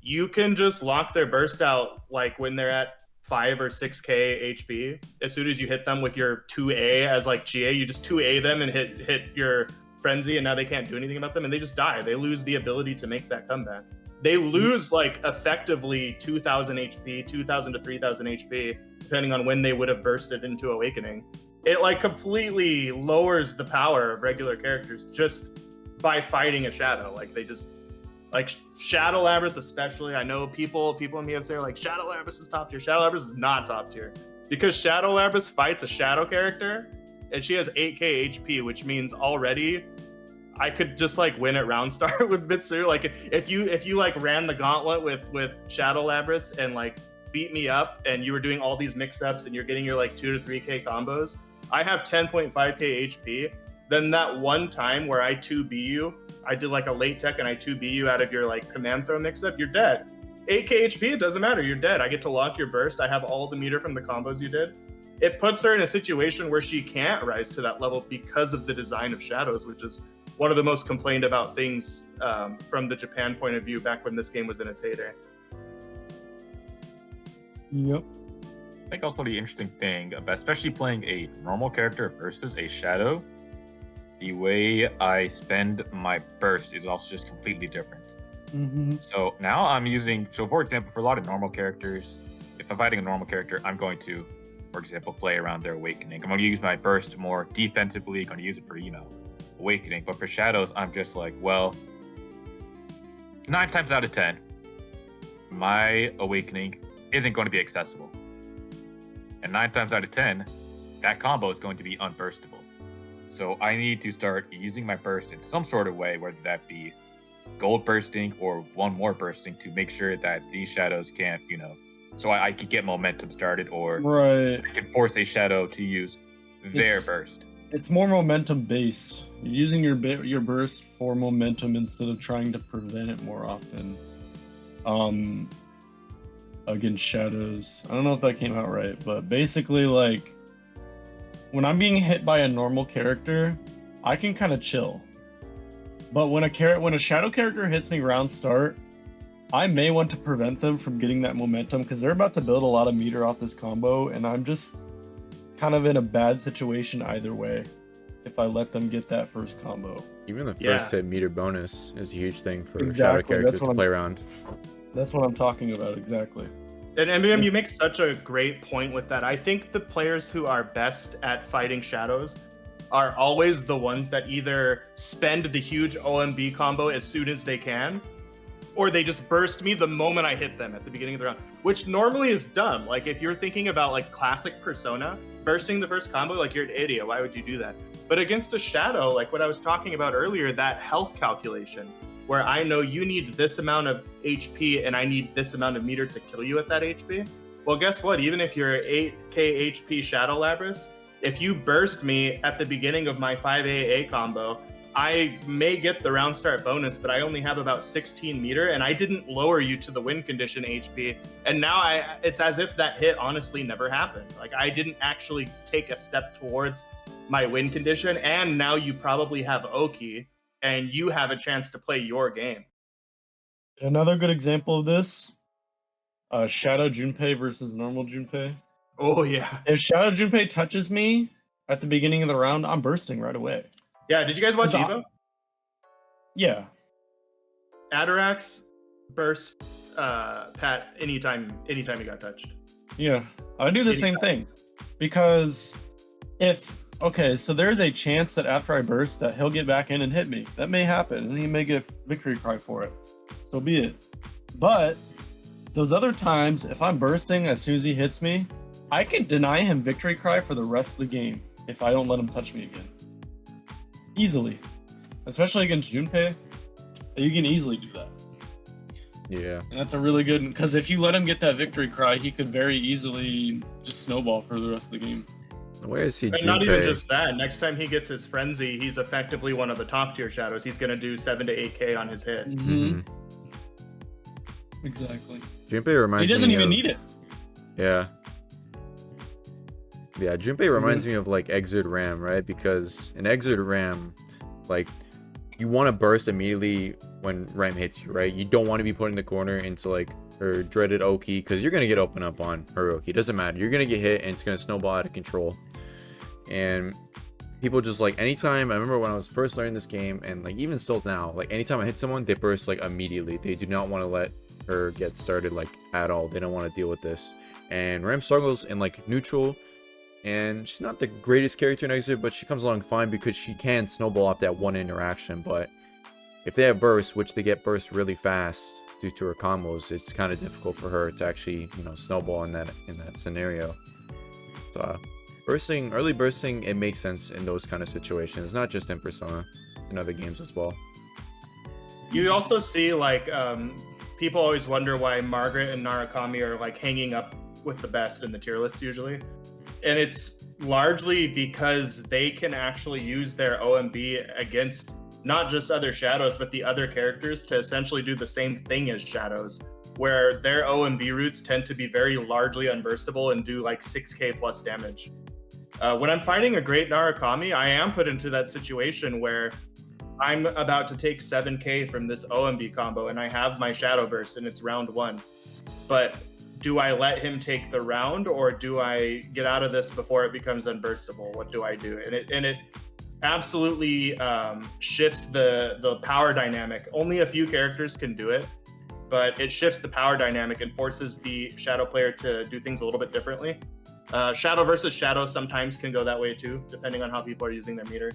You can just lock their burst out like when they're at 5 or 6k HP. As soon as you hit them with your 2A as like GA, you just 2A them and hit your frenzy, and now they can't do anything about them, and they just die. They lose the ability to make that comeback. They lose like effectively 2,000 HP, 2,000 to 3,000 HP, depending on when they would have bursted into awakening. It like completely lowers the power of regular characters just by fighting a Shadow. Like they just like Shadow Labrys especially. I know people in the UFC are like, Shadow Labrys is top tier. Shadow Labrys is not top tier because Shadow Labrys fights a Shadow character and she has 8k HP, which means already I could just like win at round start with Mitsuru. Like if you like ran the gauntlet with Shadow Labrys and like beat me up and you were doing all these mix-ups and you're getting your like 2 to 3k combos, I have 10.5k HP. Then that one time where I 2B you, I did like a late tech and I 2B you out of your like command throw mix-up, you're dead. 8k HP, it doesn't matter, you're dead. I get to lock your burst. I have all the meter from the combos you did. It puts her in a situation where she can't rise to that level because of the design of Shadows, which is one of the most complained about things from the Japan point of view back when this game was in its heyday. Yep. I think also the interesting thing, especially playing a normal character versus a Shadow, the way I spend my burst is also just completely different. Mm-hmm. So now I'm using, for example, for a lot of normal characters, if I'm fighting a normal character, I'm going to, for example, play around their awakening. I'm going to use my burst more defensively, going to use it for, awakening. But for Shadows, I'm just like, well, 9 times out of 10, my awakening isn't going to be accessible. And 9 times out of 10, that combo is going to be unburstable. So I need to start using my burst in some sort of way, whether that be gold bursting or one more bursting to make sure that these Shadows can't, so I could get momentum started, or right. I can force a Shadow to use their burst. It's more momentum based. You're using your burst for momentum instead of trying to prevent it more often. Against Shadows. I don't know if that came out right, but basically, like, when I'm being hit by a normal character, I can kind of chill. But when a Shadow character hits me round start, I may want to prevent them from getting that momentum because they're about to build a lot of meter off this combo, and I'm just kind of in a bad situation either way if I let them get that first combo. Even the first hit meter bonus is a huge thing for Exactly. Shadow characters to play around. That's what I'm talking about, exactly. And MBM, you make such a great point with that. I think the players who are best at fighting Shadows are always the ones that either spend the huge OMB combo as soon as they can, or they just burst me the moment I hit them at the beginning of the round, which normally is dumb. Like if you're thinking about like classic Persona, bursting the first combo, like you're an idiot. Why would you do that? But against a Shadow, like what I was talking about earlier, that health calculation, where I know you need this amount of HP and I need this amount of meter to kill you at that HP. Well, guess what? Even if you're 8k HP Shadow Labrys, if you burst me at the beginning of my 5AA combo, I may get the round start bonus, but I only have about 16 meter and I didn't lower you to the win condition HP. And now it's as if that hit honestly never happened. Like I didn't actually take a step towards my win condition. And now you probably have Oki and you have a chance to play your game. Another good example of this, Shadow Junpei versus normal Junpei. Oh, yeah. If Shadow Junpei touches me at the beginning of the round, I'm bursting right away. Yeah, did you guys watch Evo? Yeah. Adarax burst Pat anytime he got touched. Yeah, I do the same thing. Because so there's a chance that after I burst that he'll get back in and hit me. That may happen, and he may get victory cry for it. So be it. But those other times, if I'm bursting as soon as he hits me, I can deny him victory cry for the rest of the game if I don't let him touch me again. Easily. Especially against Junpei, you can easily do that. Yeah. And that's a really good, because if you let him get that victory cry, he could very easily just snowball for the rest of the game. Where is he? And not even just that. Next time he gets his frenzy, he's effectively one of the top tier shadows. He's gonna do 7 to 8K on his hit. Mm-hmm. Exactly. Junpei reminds me. He doesn't even need it. Yeah. Yeah, Junpei reminds me of like Exert Ram, right? Because in Exert Ram, like you want to burst immediately when Ram hits you, right? You don't want to be put in the corner into like her dreaded Oki, because you're gonna get open up on her Oki. It doesn't matter. You're gonna get hit and it's gonna snowball out of control. And people just like, anytime, I remember when I was first learning this game, and like even still now, like anytime I hit someone, they burst like immediately. They do not want to let her get started like at all. They don't want to deal with this. And Ram struggles in like neutral, and she's not the greatest character in Exit, but she comes along fine because she can snowball off that one interaction. But if they have burst, which they get burst really fast due to her combos, it's kind of difficult for her to actually, you know, snowball in that scenario. So early bursting, it makes sense in those kind of situations, not just in Persona, in other games as well. You also see like people always wonder why Margaret and Narukami are like hanging up with the best in the tier list usually, and it's largely because they can actually use their OMB against not just other shadows, but the other characters to essentially do the same thing as shadows, where their OMB routes tend to be very largely unburstable and do like 6k plus damage. When I'm fighting a great Narukami, I am put into that situation where I'm about to take 7k from this OMB combo and I have my Shadow Burst and it's round 1. But do I let him take the round, or do I get out of this before it becomes unburstable? What do I do? And it absolutely shifts the power dynamic. Only a few characters can do it, but it shifts the power dynamic and forces the shadow player to do things a little bit differently. Shadow versus shadow sometimes can go that way too, depending on how people are using their meter.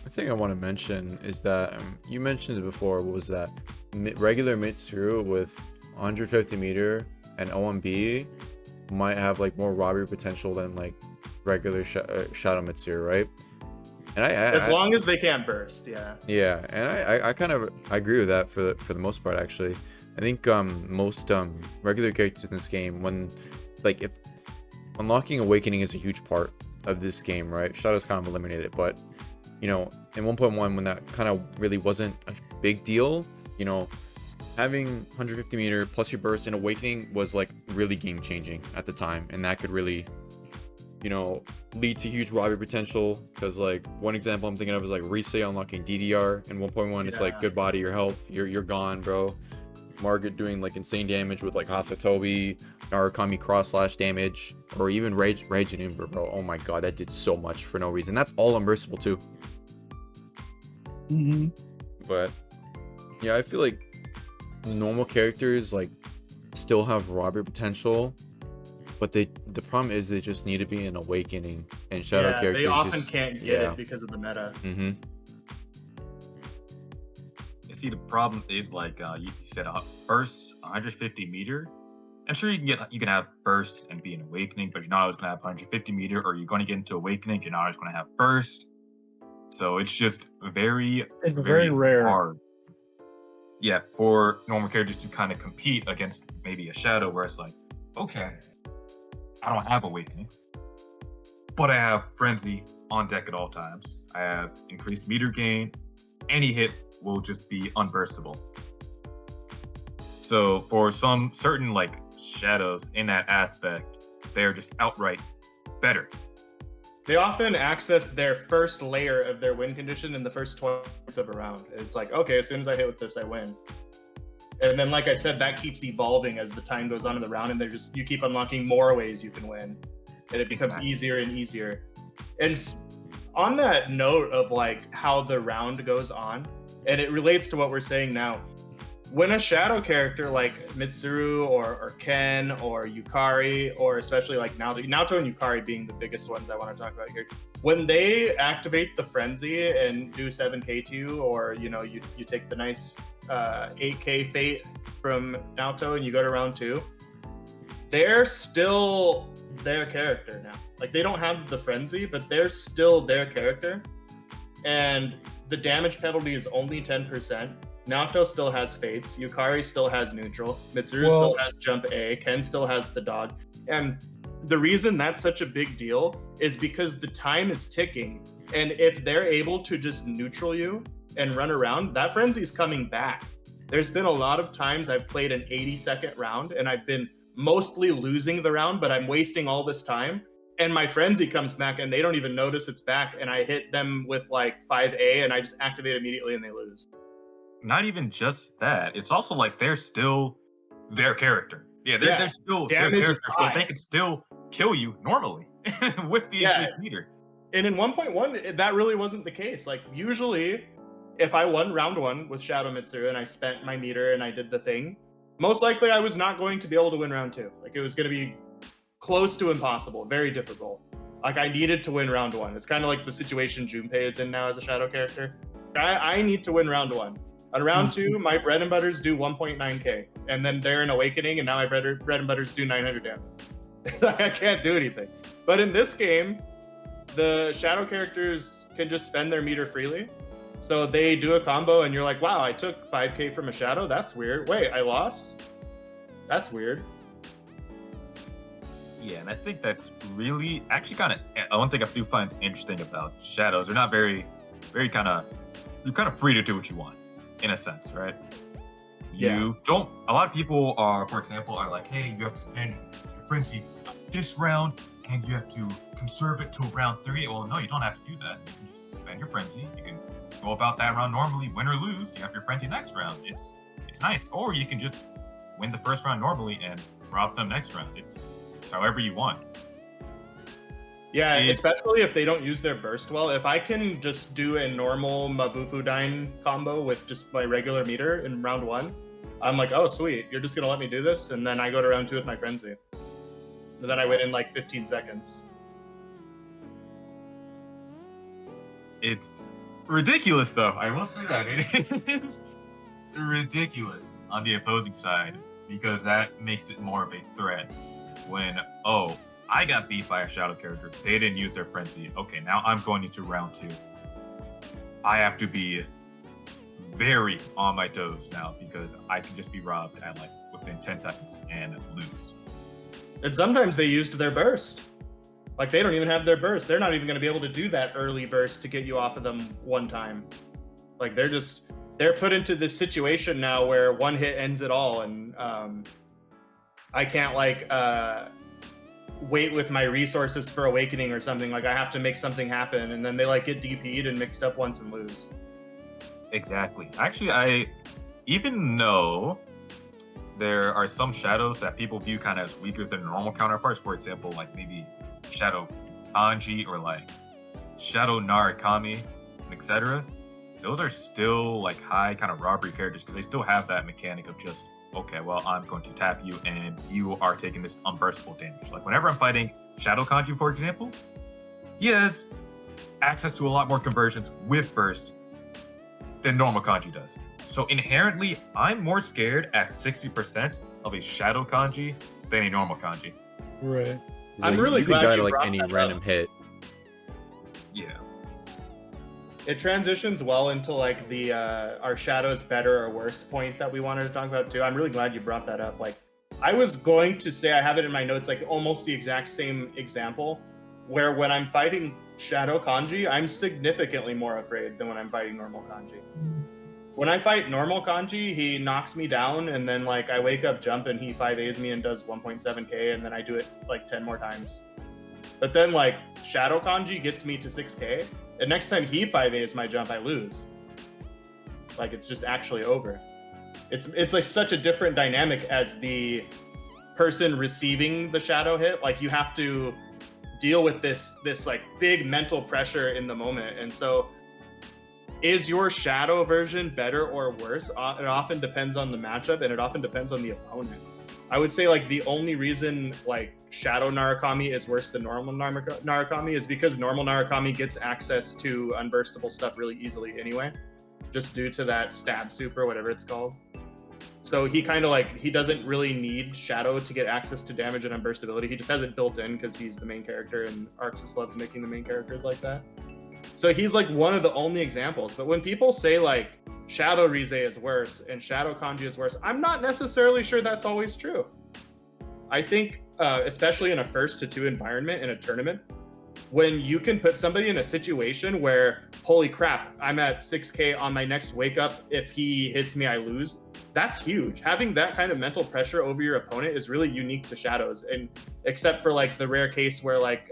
The thing I want to mention is that you mentioned it before, was that regular Mitsuru with 150 meter and OMB might have like more robbery potential than like regular Shadow Mitsuru, right? And as long as they can't burst, yeah. Yeah, and I kind of agree with that for the most part, actually. I think most regular characters in this game, when like, if unlocking Awakening is a huge part of this game, right? Shadow's kind of eliminated, but you know, in 1.1, when that kind of really wasn't a big deal, you know, having 150 meter plus your burst in Awakening was like really game changing at the time, and that could really, you know, lead to huge robbery potential. Because like one example I'm thinking of is like Rise unlocking DDR in 1.1. It's like goodbye to your health, you're gone, bro. Margaret doing like insane damage with like Hasatobi, Narukami cross slash damage, or even Rage and Umbra, bro. Oh my god, that did so much for no reason. That's all unburstable too. But yeah, I feel like normal characters like still have robbery potential, but the problem is they just need to be in Awakening, and Shadow characters they often can't get it because of the meta. See, the problem is like you said, burst 150 meter. And sure, you can have burst and be an Awakening, but you're not always gonna have 150 meter, or you're going to get into Awakening, you're not always going to have burst. So it's just very rare. Hard. Yeah, for normal characters to kind of compete against maybe a Shadow, where it's like, okay, I don't have Awakening, but I have Frenzy on deck at all times. I have increased meter gain. Any hit will just be unburstable. So for some certain like shadows in that aspect, they're just outright better. They often access their first layer of their win condition in the first 20 minutes of a round. It's like, okay, as soon as I hit with this, I win. And then, like I said, that keeps evolving as the time goes on in the round, and you keep unlocking more ways you can win, and it becomes easier and easier. And on that note of like how the round goes on, and it relates to what we're saying now, when a shadow character like Mitsuru or Ken or Yukari, or especially like Naoto and Yukari being the biggest ones I want to talk about here, when they activate the frenzy and do 7k to you, or you know, you take the nice 8k fate from Naoto and you go to round 2, they're still their character now. Like, they don't have the frenzy, but they're still their character, and the damage penalty is only 10%. Naoto still has fates, Yukari still has neutral, Mitsuru still has jump A, Ken still has the dog. And the reason that's such a big deal is because the time is ticking. And if they're able to just neutral you and run around, that frenzy's coming back. There's been a lot of times I've played an 80-second round and I've been mostly losing the round, but I'm wasting all this time. And my frenzy comes back and they don't even notice it's back. And I hit them with like 5A and I just activate immediately and they lose. Not even just that. It's also like they're still their character. Yeah, they're still their character, so they can still kill you normally with the increased meter. And in 1.1, that really wasn't the case. Like, usually, if I won round 1 with Shadow Mitsuru and I spent my meter and I did the thing, most likely I was not going to be able to win round 2. Like, it was going to be close to impossible, very difficult. Like, I needed to win round 1. It's kind of like the situation Junpei is in now as a Shadow character. I need to win round 1. On round 2, my bread and butters do 1.9k, and then they're an awakening, and now my bread and butters do 900 damage. I can't do anything. But in this game, the Shadow characters can just spend their meter freely. So they do a combo, and you're like, wow, I took 5k from a Shadow? That's weird. Wait, I lost? That's weird. Yeah, and I think that's really, actually kind of, one thing I do find interesting about Shadows, they're not very kind of, you're kind of free to do what you want. In a sense, right? You don't. A lot of people are, for example, are like, "Hey, you have to spend your frenzy this round, and you have to conserve it till round 3." Well, no, you don't have to do that. You can just spend your frenzy. You can go about that round normally, win or lose. You have your frenzy next round. It's nice. Or you can just win the first round normally and rob them next round. It's however you want. Yeah, especially if they don't use their burst well. If I can just do a normal Mabufu Dine combo with just my regular meter in round 1, I'm like, oh, sweet. You're just going to let me do this? And then I go to round 2 with my frenzy. And then I win in like 15 seconds. It's ridiculous, though. I will say that. It is ridiculous on the opposing side because that makes it more of a threat when, oh, I got beat by a Shadow character. They didn't use their frenzy. Okay, now I'm going into round 2. I have to be very on my toes now because I can just be robbed at like within 10 seconds and lose. And sometimes they used their burst. Like, they don't even have their burst. They're not even going to be able to do that early burst to get you off of them one time. Like, they're put into this situation now where one hit ends it all, and I can't like wait with my resources for awakening or something. Like, I have to make something happen, and then they like get DP'd and mixed up once and lose. Exactly. Actually, even though there are some Shadows that people view kind of as weaker than normal counterparts, for example, like maybe Shadow Kanji or like Shadow Narukami, etc. Those are still like high kind of robbery characters because they still have that mechanic of just, okay, well, I'm going to tap you and you are taking this unburstable damage. Like whenever I'm fighting Shadow Kanji, for example, he has access to a lot more conversions with burst than normal Kanji does. So inherently, I'm more scared at 60% of a Shadow Kanji than a normal Kanji. Right. I'm really glad die you to like brought any that random up. hit. Yeah. It transitions well into like the our Shadows better or worse point that we wanted to talk about too. I'm really glad you brought that up. Like, I was going to say, I have it in my notes, like almost the exact same example, where when I'm fighting Shadow Kanji, I'm significantly more afraid than when I'm fighting normal Kanji. When I fight normal Kanji, he knocks me down, and then like I wake up, jump, and he 5As me and does 1.7k, and then I do it like 10 more times. But then like Shadow Kanji gets me to 6k, and next time he 5As my jump, I lose. Like, it's just actually over. It's like such a different dynamic as the person receiving the Shadow hit. Like, you have to deal with this like big mental pressure in the moment, and so is your Shadow version better or worse? It often depends on the matchup, and it often depends on the opponent. I would say like the only reason like Shadow Narukami is worse than normal Narukami is because normal Narukami gets access to unburstable stuff really easily anyway, just due to that stab super, whatever it's called. So he kind of like, he doesn't really need Shadow to get access to damage and unburstability. He just has it built in because he's the main character, and Arxis loves making the main characters like that. So he's like one of the only examples. But when people say like Shadow Rize is worse and Shadow Kanji is worse, I'm not necessarily sure that's always true. I think especially in a 1st to 2 environment in a tournament, when you can put somebody in a situation where, holy crap, I'm at 6k on my next wake up. If he hits me, I lose. That's huge. Having that kind of mental pressure over your opponent is really unique to Shadows. And except for like the rare case where like,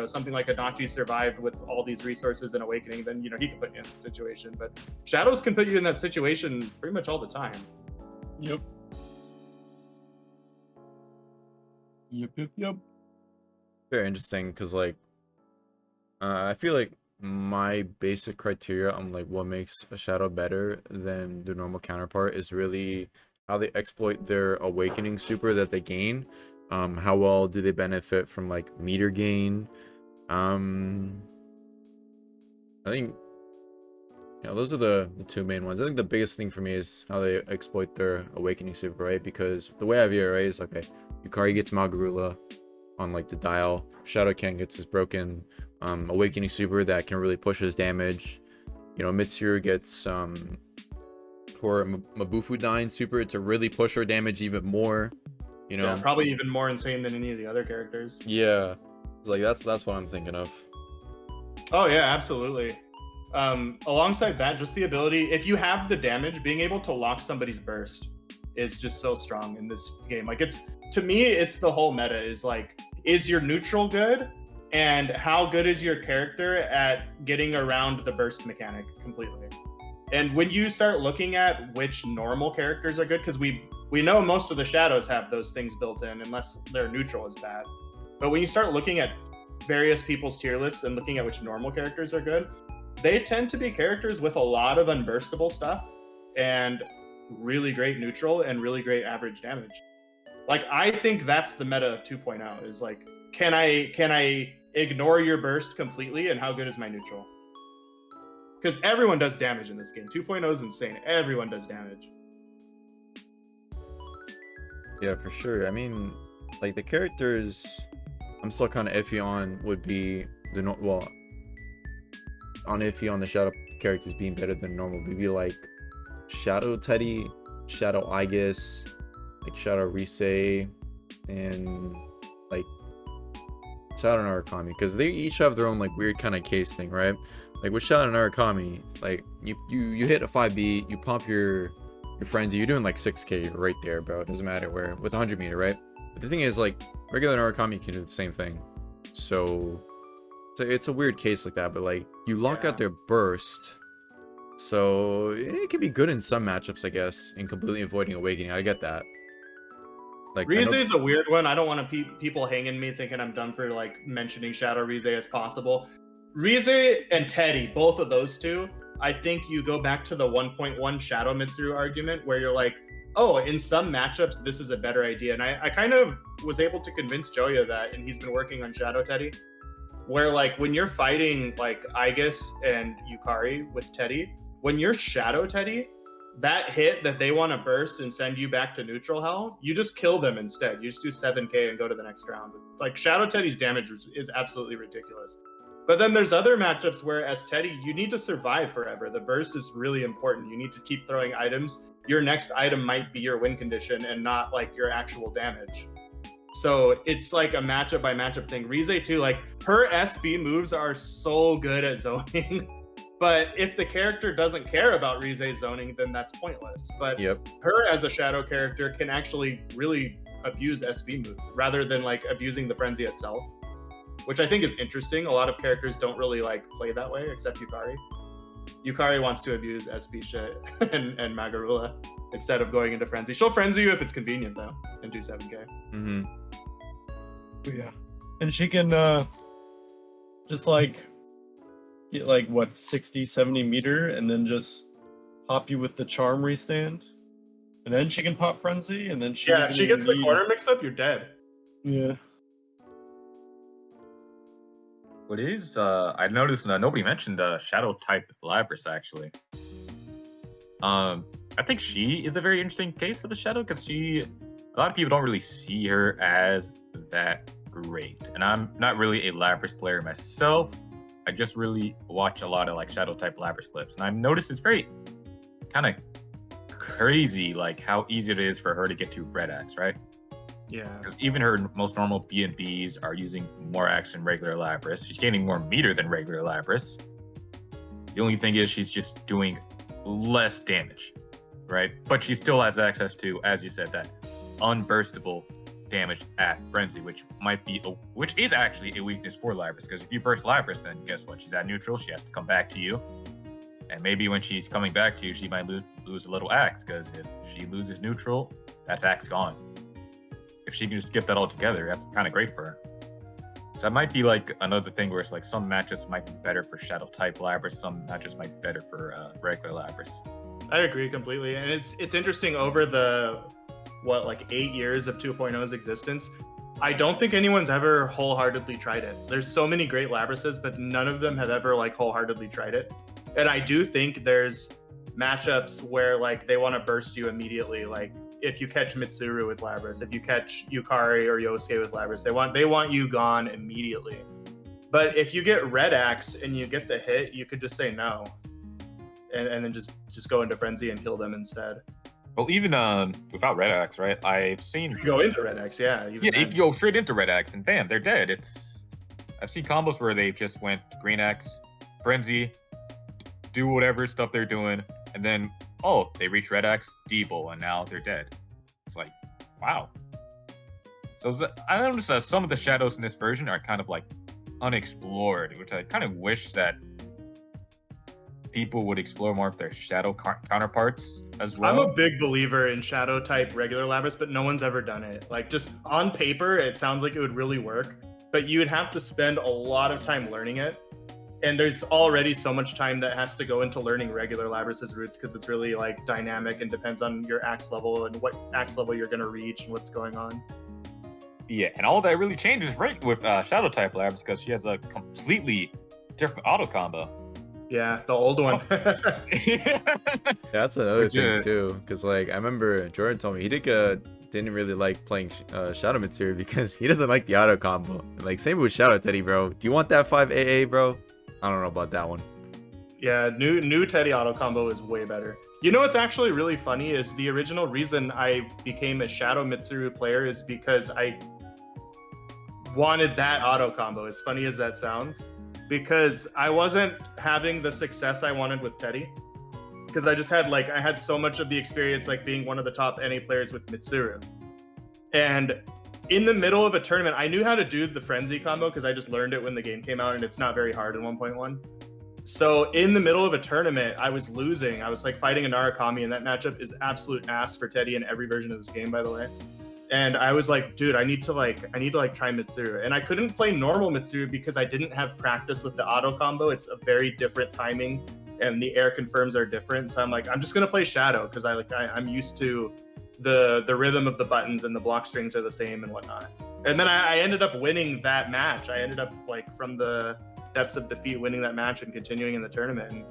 something like Adachi survived with all these resources and Awakening, then, he can put you in that situation. But Shadows can put you in that situation pretty much all the time. Yep. Yep. Very interesting, because like I feel like my basic criteria on like what makes a shadow better than their normal counterpart is really how they exploit their awakening super that they gain. How well do they benefit from like meter gain? I think those are the two main ones. I think the biggest thing for me is how they exploit their awakening super, right? Because the way I view it, right, is okay, Yukari gets Magarula on like the dial, Shadowken gets his broken awakening super that can really push his damage. Mitsuru gets or Mabufu Dying super to really push her damage even more. Yeah, probably even more insane than any of the other characters. Yeah, like that's what I'm thinking of. Oh yeah, absolutely. Alongside that, just the ability, if you have the damage, being able to lock somebody's burst is just so strong in this game. Like, to me, it's the whole meta is like, is your neutral good? And how good is your character at getting around the burst mechanic completely? And when you start looking at which normal characters are good, because we know most of the Shadows have those things built in, unless their neutral is bad. But when you start looking at various people's tier lists and looking at which normal characters are good, they tend to be characters with a lot of unburstable stuff and really great neutral and really great average damage. Like, I think that's the meta of 2.0 is like, can I ignore your burst completely, and how good is my neutral? Because everyone does damage in this game. 2.0 is insane. Everyone does damage. Yeah, for sure. I mean, like, the characters I'm still kind of iffy on would be iffy on the Shadow characters being better than normal. Maybe like Shadow Teddie, Shadow Aegis, like Shadow Risei, and like Shadow Narukami, because they each have their own like weird kind of case thing, right? Like with Shadow Narukami, like you hit a 5B, you pop your frenzy, you're doing like 6k right there, bro. It doesn't matter where, with 100 meter, right? But the thing is, like, regular Narukami can do the same thing. So it's a weird case like that, but like you lock out their burst, so it can be good in some matchups, I guess, in completely avoiding Awakening. I get that. Like, Risei is a weird one. I don't want people hanging me thinking I'm dumb for like mentioning Shadow Risei as possible. Risei and Teddie, both of those two, I think you go back to the 1.1 Shadow Mitsuru argument where you're like, oh, in some matchups, this is a better idea. And I kind of was able to convince Joey of that, and he's been working on Shadow Teddie, where like when you're fighting like Aegis and Yukari with Teddie, when you're Shadow Teddie, that hit that they want to burst and send you back to neutral hell, you just kill them instead. You just do 7k and go to the next round. Like, Shadow Teddie's damage is absolutely ridiculous. But then there's other matchups where as Teddie, you need to survive forever. The burst is really important. You need to keep throwing items. Your next item might be your win condition and not like your actual damage. So it's like a matchup by matchup thing. Risei too, like her SB moves are so good at zoning. But if the character doesn't care about Risei zoning, then that's pointless. But her as a Shadow character can actually really abuse SB moves rather than like abusing the frenzy itself, which I think is interesting. A lot of characters don't really like play that way, except Yukari. Yukari wants to abuse SB shit and Magarula instead of going into frenzy. She'll frenzy you if it's convenient though, and do 7k. Mm-hmm. Yeah, and she can just like get like what 60-70 meter and then just pop you with the charm restand, and then she can pop frenzy, and then she if she gets the corner mix up, you're dead. Yeah. What is I noticed nobody mentioned Shadow type Lapras actually. I think she is a very interesting case of a Shadow because a lot of people don't really see her as that great, and I'm not really a Lapras player myself. I just really watch a lot of like Shadow type Lapras clips, and I've noticed it's very kind of crazy like how easy it is for her to get to Red Axe, right? Yeah. Because even her most normal B&Bs are using more X than regular Lapras. She's gaining more meter than regular Lapras. The only thing is she's just doing less damage, right? But she still has access to, as you said, that unburstable damage at Frenzy, which is actually a weakness for Lapras. Because if you burst Lapras, then guess what? She's at neutral. She has to come back to you. And maybe when she's coming back to you, she might lose a little Axe, because if she loses neutral, that's Axe gone. If she can just skip that altogether, that's kind of great for her. So that might be like another thing where it's like some matchups might be better for Shadow type Lapras, some matchups might be better for regular Lapras. I agree completely, and it's interesting over the 8 years of 2.0's existence. I don't think anyone's ever wholeheartedly tried it. There's so many great Labrases, but none of them have ever like wholeheartedly tried it. And I do think there's matchups where like they want to burst you immediately. Like if you catch Mitsuru with Lapras, if you catch Yukari or Yosuke with Lapras, they want you gone immediately. But if you get Red Axe and you get the hit, you could just say no, and then just go into Frenzy and kill them instead. Well, even without Red Axe, right? I've seen you go into Red Axe, yeah. You go straight into Red Axe and bam, they're dead. I've seen combos where they just went Green Axe, Frenzy, do whatever stuff they're doing, and then they reach Red Axe, Deeble, and now they're dead. It's like, wow. So I noticed that some of the shadows in this version are kind of like unexplored, which I kind of wish that people would explore more of their shadow counterparts as well. I'm a big believer in shadow type regular Lapras, but no one's ever done it. Like just on paper, it sounds like it would really work, but you would have to spend a lot of time learning it. And there's already so much time that has to go into learning regular Labras's roots, because it's really like dynamic and depends on your Axe level and what Axe level you're going to reach and what's going on. Yeah, and all that really changes right with shadow type Lapras, because she has a completely different auto combo. Yeah, the old one. Yeah, that's another thing too, because like I remember Jordan told me he didn't really like playing Shadow Mitsuru because he doesn't like the auto combo. Like same with Shadow Teddie, bro. Do you want that 5 AA, bro? I don't know about that one. Yeah, new Teddie auto combo is way better. You know what's actually really funny is the original reason I became a Shadow Mitsuru player is because I wanted that auto combo, as funny as that sounds, because I wasn't having the success I wanted with Teddie, because I just had I had so much of the experience like being one of the top NA players with Mitsuru. And in the middle of a tournament, I knew how to do the Frenzy combo because I just learned it when the game came out, and it's not very hard in 1.1. So in the middle of a tournament, I was losing. I was like fighting a Narukami, and that matchup is absolute ass for Teddie in every version of this game, by the way. And I was like, dude, I need to try Mitsuru. And I couldn't play normal Mitsuru because I didn't have practice with the auto combo. It's a very different timing, and the air confirms are different. So I'm like, I'm just gonna play Shadow because I'm used to the rhythm of the buttons, and the block strings are the same and whatnot. And then I ended up winning that match. I ended up from the depths of defeat winning that match and continuing in the tournament. And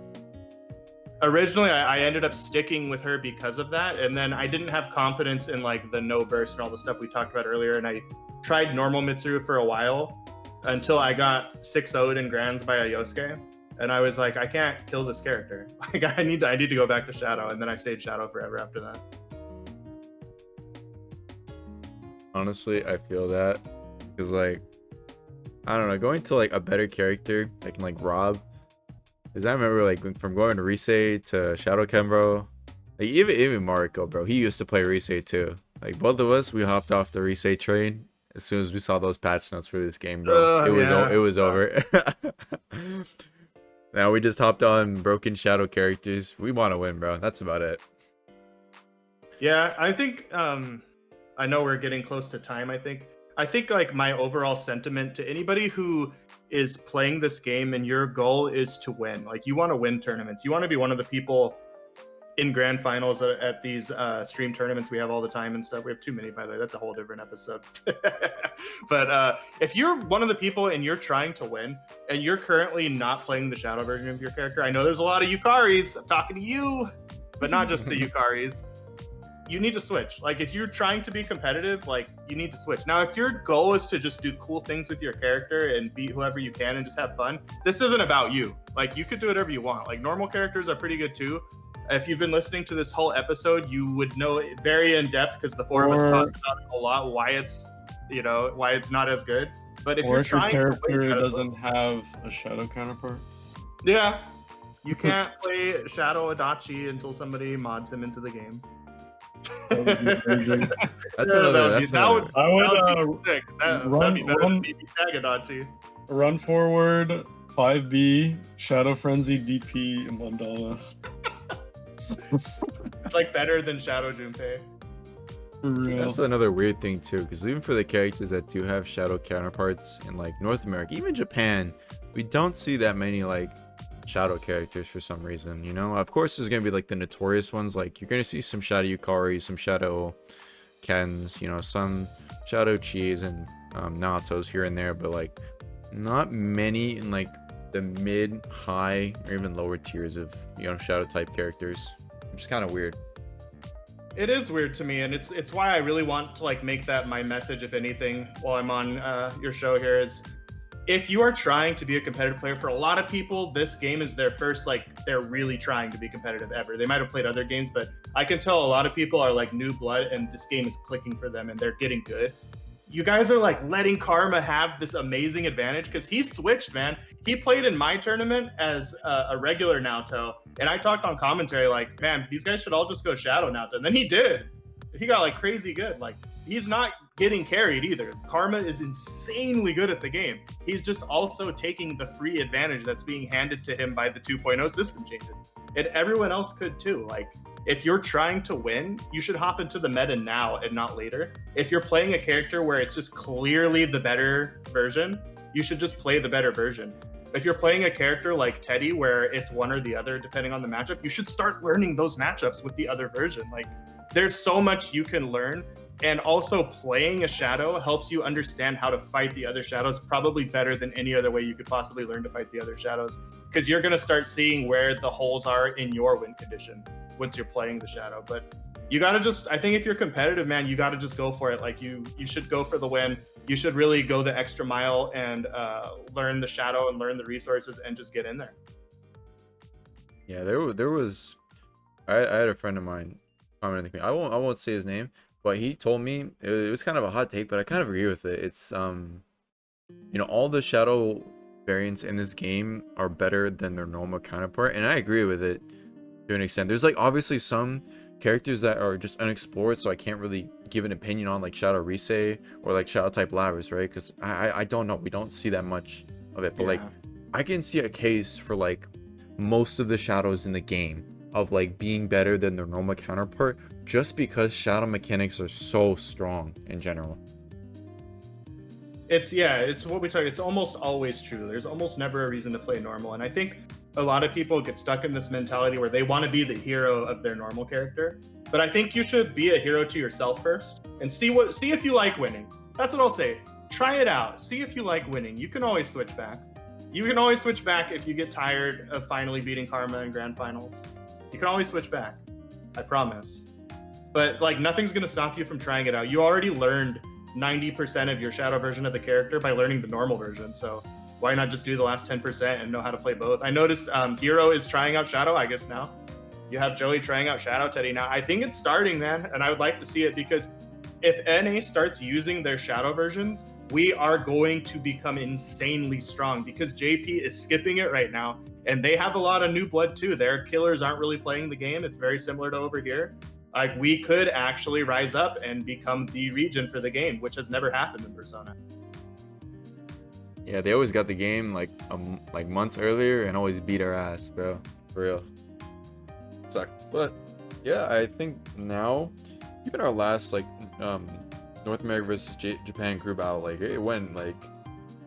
originally I ended up sticking with her because of that, and then I didn't have confidence in the no burst and all the stuff we talked about earlier, and I tried normal Mitsuru for a while until I got 6-0'd in Grands by a Yosuke, and I was like, I can't kill this character. I need to go back to Shadow, and then I stayed Shadow forever after that. Honestly, I feel that because I don't know, going to a better character like Rob, because I remember from going to Risei to Shadow Ken, bro. Even Mariko, bro, he used to play Risei too. Both of us, we hopped off the Risei train as soon as we saw those patch notes for this game, bro. It was over. Now we just hopped on broken Shadow characters. We want to win, bro. That's about it. Yeah, I think I know we're getting close to time. I think my overall sentiment to anybody who is playing this game and your goal is to win, you want to win tournaments, you want to be one of the people in grand finals at these stream tournaments we have all the time and stuff. We have too many, by the way. That's a whole different episode. But if you're one of the people and you're trying to win and you're currently not playing the Shadow version of your character, I know there's a lot of Yukaris. I'm talking to you, but not just the Yukaris. You need to switch. If you're trying to be competitive, you need to switch. Now, if your goal is to just do cool things with your character and beat whoever you can and just have fun, this isn't about you. You could do whatever you want. Normal characters are pretty good too, If you've been listening to this whole episode, you would know it very in depth because the four of us talked about it a lot. Why it's not as good. But if or you're if your trying to win, character you gotta doesn't have a shadow counterpart. Yeah, you can't play Shadow Adachi until somebody mods him into the game. That would be amazing. That's Yeah, another. that That's would another. I would that would be sick. That'd be better run- than BB Tag Adachi. run forward 5B, Shadow Frenzy, DP, and Mandala. It's like better than Shadow Junpei. For See, real. that's another weird thing too, because even for the characters that do have shadow counterparts in like North America, even Japan, we don't see that many like shadow characters for some reason. You know, of course, there's gonna be like the notorious ones. Like you're gonna see some shadow Yukari, some shadow Kens, you know, some shadow Chis and Naotos here and there, but like not many in like the mid, high, or even lower tiers of, you know, shadow type characters, which is kind of weird. It is weird to me, and it's why I really want to like make that my message, if anything, while I'm on your show here, is if you are trying to be a competitive player, for a lot of people, this game is their first, like, they're really trying to be competitive ever. They might have played other games, but I can tell a lot of people are like new blood, and this game is clicking for them, and they're getting good. You guys are like letting Karma have this amazing advantage because he switched, man. He played in my tournament as a regular Naoto, and I talked on commentary like, man, these guys should all just go Shadow Naoto. And then he did. He got like crazy good. Like, he's not getting carried either. Karma is insanely good at the game. He's just also taking the free advantage that's being handed to him by the 2.0 system changes. And everyone else could too. Like, if you're trying to win, you should hop into the meta now and not later. If you're playing a character where it's just clearly the better version, you should just play the better version. If you're playing a character like Teddie, where it's one or the other depending on the matchup, you should start learning those matchups with the other version. Like, there's so much you can learn. And also, playing a shadow helps you understand how to fight the other shadows probably better than any other way you could possibly learn to fight the other shadows, because you're going to start seeing where the holes are in your win condition once you're playing the shadow. But you got to just, I think if you're competitive, man, you got to just go for it. Like, you should go for the win. You should really go the extra mile and learn the shadow and learn the resources and just get in there. Yeah, there was I had a friend of mine commenting. I won't say his name, but he told me it was kind of a hot take, but I kind of agree with it. It's you know, all the shadow variants in this game are better than their normal counterpart, and I agree with it to an extent. There's like obviously some characters that are just unexplored, so I can't really give an opinion on, like Shadow Risei or like Shadow type Lavis, right? Because I don't know, we don't see that much of it, but like I can see a case for like most of the shadows in the game of like being better than their normal counterpart, just because shadow mechanics are so strong in general. It's what we talk. It's almost always true. There's almost never a reason to play normal, and I think a lot of people get stuck in this mentality where they want to be the hero of their normal character. But I think you should be a hero to yourself first and see if you like winning. That's what I'll say. Try it out. See if you like winning. You can always switch back. You can always switch back if you get tired of finally beating Karma in grand finals. You can always switch back. I promise. But like, nothing's gonna stop you from trying it out. You already learned 90% of your shadow version of the character by learning the normal version. So why not just do the last 10% and know how to play both? I noticed Hero is trying out Shadow, I guess now. You have Joey trying out Shadow, Teddie now. I think it's starting, man, and I would like to see it, because if NA starts using their Shadow versions, we are going to become insanely strong, because JP is skipping it right now, and they have a lot of new blood too. Their killers aren't really playing the game. It's very similar to over here. Like, we could actually rise up and become the region for the game, which has never happened in Persona. Yeah, they always got the game like months earlier and always beat our ass, bro. For real. Sucked. But yeah, I think now, even our last like North America versus Japan group battle, like it went like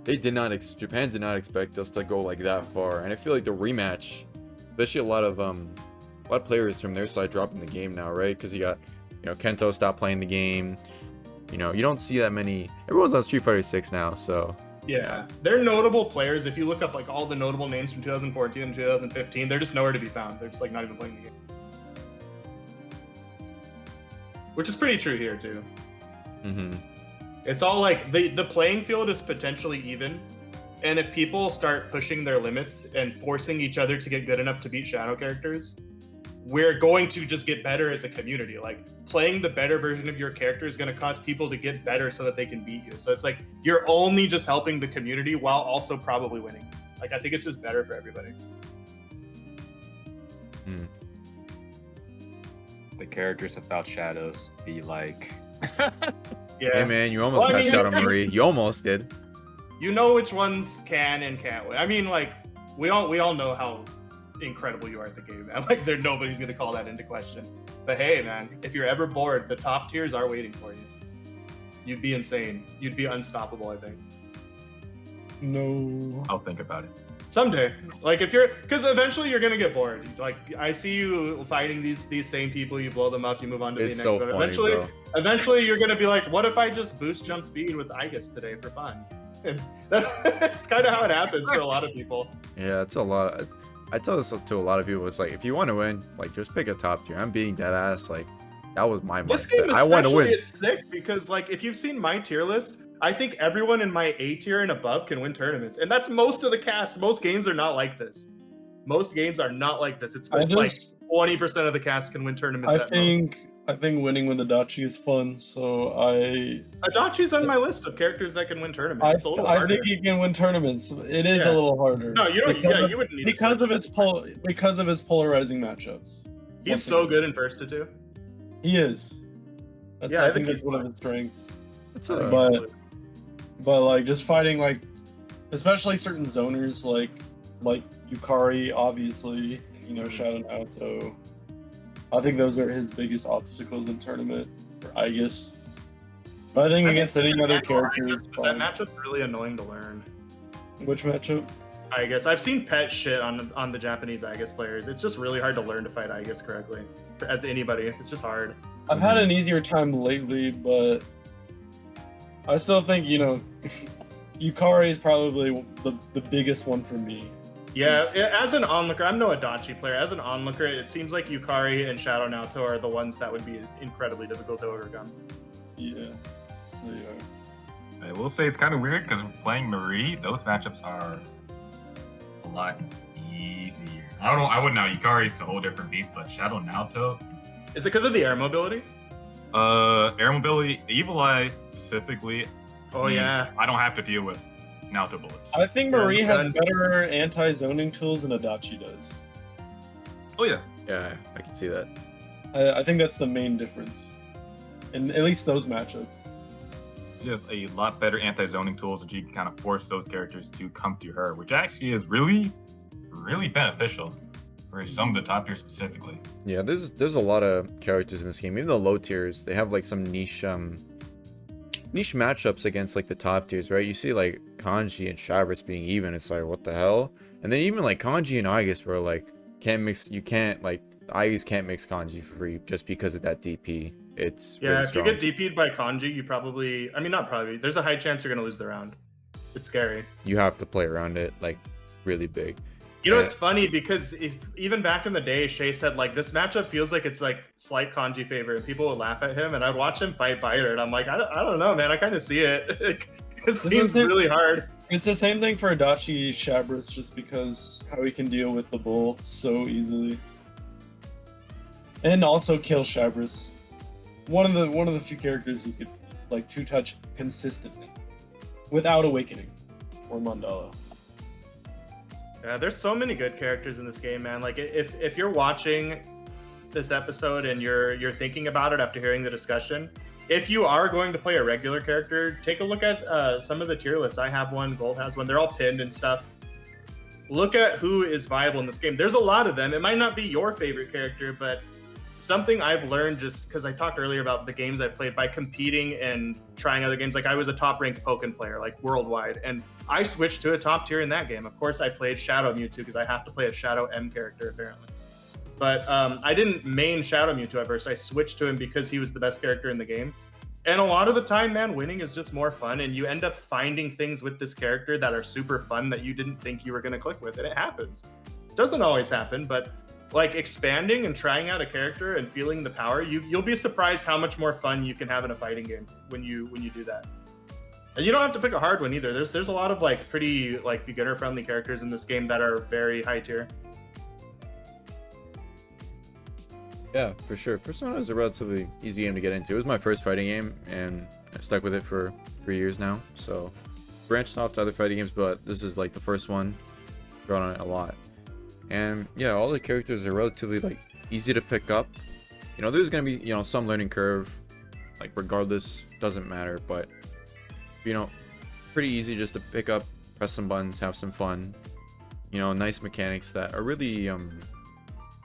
Japan did not expect us to go like that far, and I feel like the rematch, especially a lot of players from their side dropping the game now, right? Because you got, you know, Kento stopped playing the game. You know, you don't see that many. Everyone's on Street Fighter 6 now, so. Yeah, they're notable players. If you look up like all the notable names from 2014 and 2015, they're just nowhere to be found. They're just like not even playing the game. Which is pretty true here too. Mm-hmm. It's all like the playing field is potentially even, and if people start pushing their limits and forcing each other to get good enough to beat shadow characters, we're going to just get better as a community. Like playing the better version of your character is going to cause people to get better so that they can beat you. So it's like you're only just helping the community while also probably winning. Like I think it's just better for everybody. The characters without shadows be like. Yeah. Hey man, you almost got Shadow Marie. You almost did. You know which ones can and can't win. I mean, like we all know how incredible you are at the game, man. Like nobody's gonna call that into question. But hey, man, if you're ever bored, the top tiers are waiting for you. You'd be insane. You'd be unstoppable, I think. No. I'll think about it. Someday, like because eventually you're gonna get bored. Like I see you fighting these same people, you blow them up, you move on to It's the next so one. funny, Eventually you're gonna be like, what if I just boost jump speed with Aegis today for fun? And that's kind of how it happens for a lot of people. Yeah, it's a lot. I tell this to a lot of people. It's like if you want to win, like just pick a top tier. I'm being dead ass. Like that was my This mindset. game I want to win. It's sick because like if you've seen my tier list, I think everyone in my A tier and above can win tournaments, and that's most of the cast. Most games are not like this. Most games are not like this. It's like 20% of the cast can win tournaments. I think winning with Adachi is fun, so Adachi's on my list of characters that can win tournaments. It's a little I harder. think he can win tournaments. It is a little harder. No, you don't. Because You wouldn't need because of his polarizing matchups. He's so good in first to two. He is. I think that's he's one of his strengths. It's But like just fighting like, especially certain zoners like Yukari, obviously, Shadow Naoto. I think those are his biggest obstacles in tournament for Aegis. But I think against any other character is that matchup's really annoying to learn. Which matchup? Aegis. I've seen pet shit on the Japanese Aegis players. It's just really hard to learn to fight Aegis correctly. As anybody, it's just hard. I've had an easier time lately, but I still think, Yukari is probably the biggest one for me. Yeah, as an onlooker, I'm no Adachi player. As an onlooker, it seems like Yukari and Shadow Naoto are the ones that would be incredibly difficult to overcome. Yeah, they are. I will say it's kind of weird because playing Marie, those matchups are a lot easier. I wouldn't know. Yukari's a whole different beast, but Shadow Naoto. Is it because of the air mobility? Air mobility, Evil Eye specifically. Oh yeah. I don't have to deal with Naoto bullets. I think Marie has better anti-zoning tools than Adachi does. Oh yeah. Yeah, I can see that. I think that's the main difference. In at least those matchups. She has a lot better anti-zoning tools that you can kind of force those characters to come to her, which actually is really, really beneficial for some of the top tiers specifically. Yeah, there's a lot of characters in this game. Even the low tiers, they have like some niche matchups against like the top tiers, right? You see like Kanji and Shabris being even. It's like, what the hell? And then even like Kanji and Aegis were like, Aegis can't mix Kanji free just because of that DP. It's yeah, really if strong. you get DP'd by Kanji, you probably, not probably, there's a high chance you're going to lose the round. It's scary. You have to play around it like really big. You know, it's funny because even back in the day, Shay said like this matchup feels like it's like slight Kanji favor, and people would laugh at him, and I'd watch him fight Biter, and I'm like, I don't know, man, I kind of see it. It seems really hard. It's the same thing for Adachi Shabris, just because how he can deal with the bull so easily, and also kill Shabris. One of the few characters who could like two-touch consistently without awakening or Mandala. Yeah, there's so many good characters in this game, man. Like if you're watching this episode and you're thinking about it after hearing the discussion, if you are going to play a regular character, take a look at some of the tier lists. I have one, Gold has one. They're all pinned and stuff. Look at who is viable in this game. There's a lot of them. It might not be your favorite character, but something I've learned just because I talked earlier about the games I've played by competing and trying other games. Like I was a top ranked Pokken player, like worldwide, and I switched to a top tier in that game. Of course, I played Shadow Mewtwo because I have to play a Shadow M character apparently. But I didn't main Shadow Mewtwo at first. I switched to him because he was the best character in the game. And a lot of the time, man, winning is just more fun, and you end up finding things with this character that are super fun that you didn't think you were going to click with, and it happens. It doesn't always happen, but like expanding and trying out a character and feeling the power, you'll be surprised how much more fun you can have in a fighting game when you do that. And you don't have to pick a hard one either. There's a lot of like pretty like beginner friendly characters in this game that are very high tier. Yeah, for sure. Persona is a relatively easy game to get into. It was my first fighting game, and I've stuck with it for 3 years now. So, branched off to other fighting games, but this is like the first one. Grown on it a lot. And yeah, all the characters are relatively like easy to pick up. You know, there's gonna be, you know, some learning curve, like regardless, doesn't matter, but you know, pretty easy just to pick up, press some buttons, have some fun. You know, nice mechanics that are really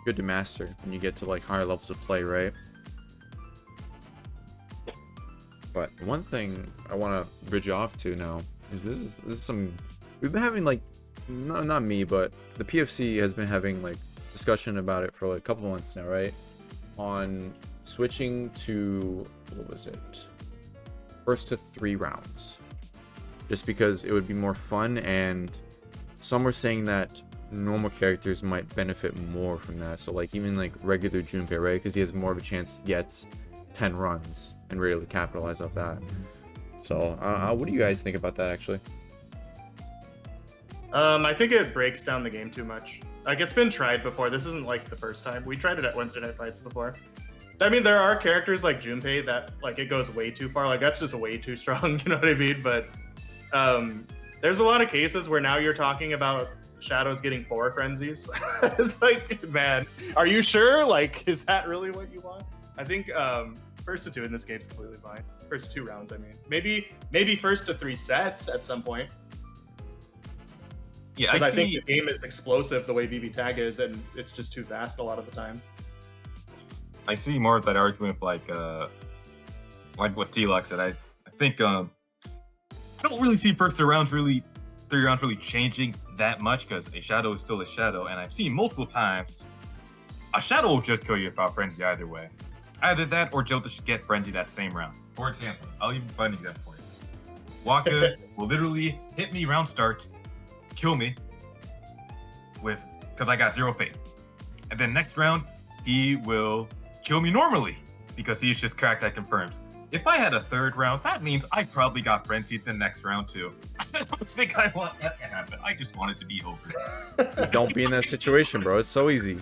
good to master when you get to like higher levels of play, right? But one thing I want to bridge off to now is this is some, we've been having like, not me, but the PFC has been having like discussion about it for like a couple months now, right? On switching to, what was it, first to 3 rounds, just because it would be more fun, and some were saying that normal characters might benefit more from that. So like even like regular Junpei, right? Because he has more of a chance to get 10 runs and really capitalize off that. So what do you guys think about that actually? I think it breaks down the game too much. Like, it's been tried before. This isn't like the first time. We tried it at Wednesday Night Fights before. I mean, there are characters like Junpei that like it goes way too far. Like, that's just way too strong. You know what I mean? But there's a lot of cases where now you're talking about Shadows getting 4 frenzies. It's like, man, are you sure? Like, is that really what you want? I think first to 2 in this game is completely fine. First to 2 rounds, I mean. Maybe first to 3 sets at some point. Yeah, I think the game is explosive the way BB Tag is, and it's just too fast a lot of the time. I see more of that argument with like what Tloc said. I think I don't really see first 3 rounds really changing that much, because a shadow is still a shadow, and I've seen multiple times a shadow will just kill you without frenzy either way. Either that or Jota should get frenzy that same round. For example, I'll even find an example for you. Waka will literally hit me round start, kill me because I got 0 fate. And then next round, he will kill me normally because he's just cracked that confirms. If I had a 3rd round, that means I probably got frenzied the next round too. I don't think I want that to happen. I just want it to be over. Don't be in that situation, bro. It's so easy.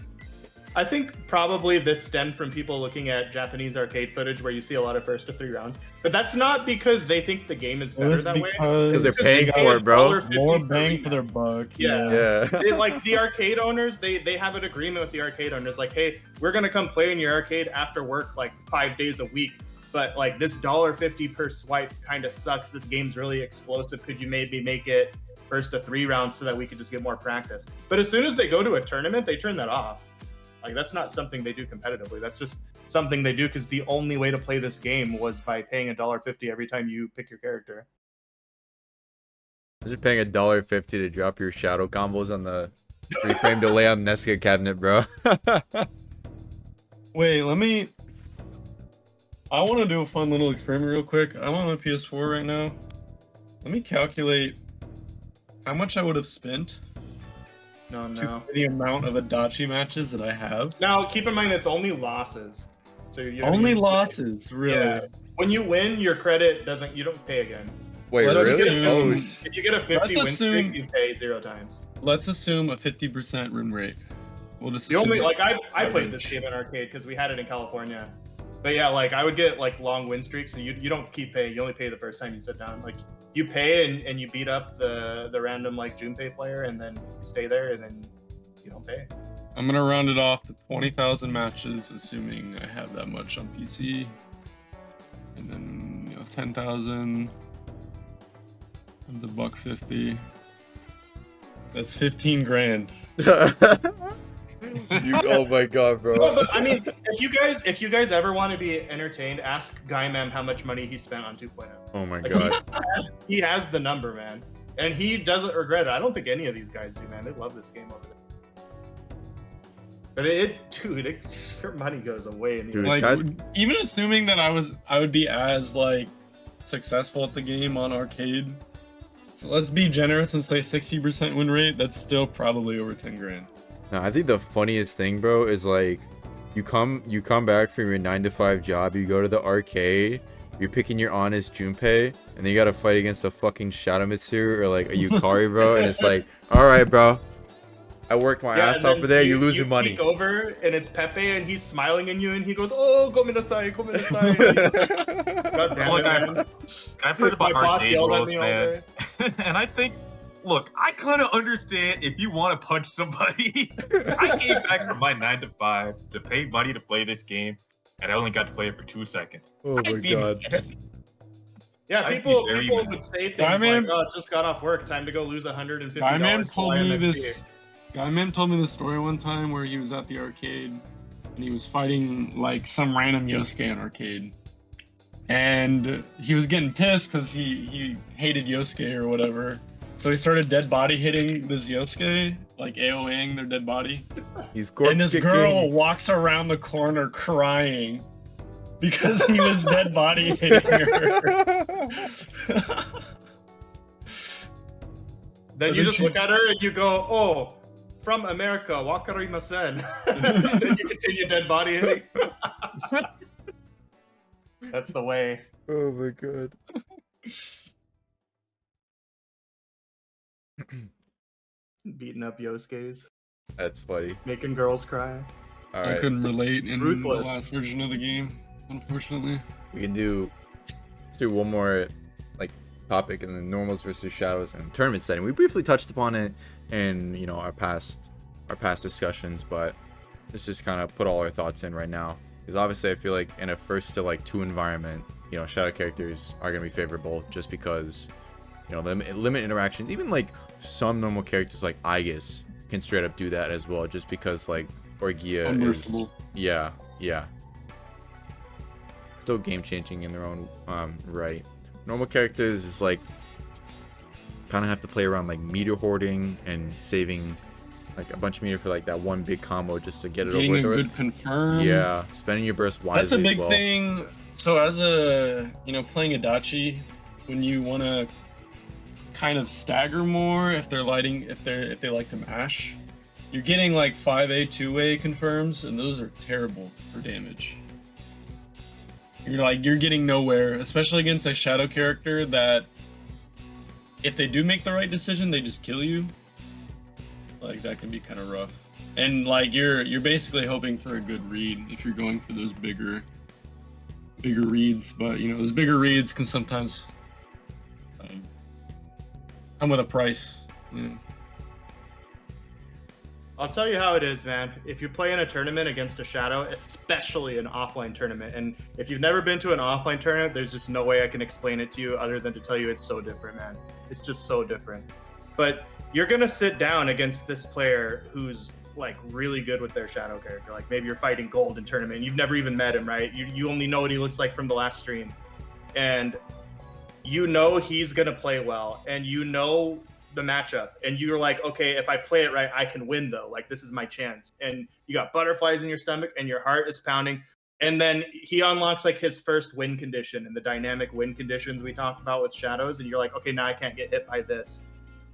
I think probably this stemmed from people looking at Japanese arcade footage where you see a lot of first to 3 rounds, but that's not because they think the game is better that way. It's because they're paying for it, bro. More bang for their buck. Yeah. They, like, the arcade owners, they have an agreement with the arcade owners, like, hey, we're gonna come play in your arcade after work like 5 days a week, but like this $1.50 per swipe kind of sucks. This game's really explosive. Could you maybe make it first to 3 rounds so that we could just get more practice? But as soon as they go to a tournament, they turn that off. Like, that's not something they do competitively. That's just something they do because the only way to play this game was by paying $1.50 every time you pick your character. You're paying $1.50 to drop your shadow combos on the 3-frame delay on Nesca cabinet, bro. Wait, I want to do a fun little experiment real quick. I'm on my PS4 right now. Let me calculate how much I would have spent to the amount of Adachi matches that I have. Now, keep in mind, it's only losses. So you only losses, really? Yeah. When you win, your credit you don't pay again. Wait, so really? If you get a 50 win streak, you pay 0 times. Let's assume a 50% win rate. We'll just I played this game in arcade because we had it in California. But yeah, like I would get like long win streaks, so you don't keep paying. You only pay the first time you sit down. Like you pay and you beat up the random like Junpei player, and then stay there, and then you don't pay. I'm gonna round it off to 20,000 matches, assuming I have that much on PC, and then 10,000 times $1.50. That's 15 grand. Oh my god, bro. No, but I mean, if you guys ever want to be entertained, ask Guy Mem how much money he spent on 2.0. Oh my like, god. He has the number, man, and he doesn't regret it. I don't think any of these guys do, man. They love this game over there. But your money goes away. Dude, like, even assuming that I would be as like successful at the game on arcade. So let's be generous and say 60% win rate. That's still probably over 10 grand. No, I think the funniest thing, bro, is like you come back from your 9-to-5 job, you go to the arcade, you're picking your honest Junpei, and then you gotta fight against a fucking Shadow Mitsuru or like a Yukari, bro, and it's like, all right, bro, I worked my ass and off then for there. you You're losing you money. peek over and it's Pepe and he's smiling at you and he goes, "Oh, gomenasai, gomenasai." And you're just like, God damn Look, it, man. I've heard about My boss arcade yelled at rules, me all man. day. And I think, look, I kind of understand if you want to punch somebody. I came back from my 9 to 5 to pay money to play this game, and I only got to play it for 2 seconds. Oh my I'd be god. mad. Yeah, I'd be people very mad. would say things Guyman- like, "Oh, just got off work, time to go lose $150." Guyman told me MST." this. Guyman told me this story one time where he was at the arcade and he was fighting like some random Yosuke in arcade, and he was getting pissed because he hated Yosuke or whatever. So he started dead body hitting this Yosuke, like AOAing their dead body. He's corpse And this kicking. girl walks around the corner crying because he was dead body hitting her. Then But you then just she- look at her and you go, "Oh, from America, wakarimasen." And then you continue dead body hitting. That's the way. Oh my god. Beating up Yosuke's, That's funny. making girls cry. All I right. couldn't relate in Ruthless. the last version of the game, unfortunately. We can do. Let's do one more like topic in the normals versus shadows and tournament setting. We briefly touched upon it in our past discussions, but let's just kind of put all our thoughts in right now. Because obviously, I feel like in a first to like 2 environment, shadow characters are gonna be favorable just because limit interactions. Even like some normal characters like Aegis can straight up do that as well, just because like Orgia is Unmerciful. yeah. Still game changing in their own right. Normal characters is like kind of have to play around like meter hoarding and saving like a bunch of meter for like that one big combo just to get it Getting a over with. good confirm. Yeah, spending your burst wisely That's a big as well. thing. So as a playing Adachi, when you want to kind of stagger more, if they like to mash, you're getting like 5A 2A confirms, and those are terrible for damage. You're getting nowhere, especially against a shadow character that if they do make the right decision, they just kill you. Like that can be kind of rough. And like you're basically hoping for a good read if you're going for those bigger reads, but those bigger reads can sometimes come with a price. I'll tell you how it is, man. If you play in a tournament against a shadow, especially an offline tournament, and if you've never been to an offline tournament, there's just no way I can explain it to you other than to tell you it's so different, man. It's just so different. But you're gonna sit down against this player who's like really good with their shadow character. Like maybe you're fighting gold in tournament and you've never even met him, right? You only know what he looks like from the last stream. And he's gonna play well, and the matchup, and you're like, okay, if I play it right, I can win though. Like this is my chance. And you got butterflies in your stomach and your heart is pounding. And then he unlocks like his first win condition and the dynamic win conditions we talked about with shadows, and you're like, okay, now I can't get hit by this.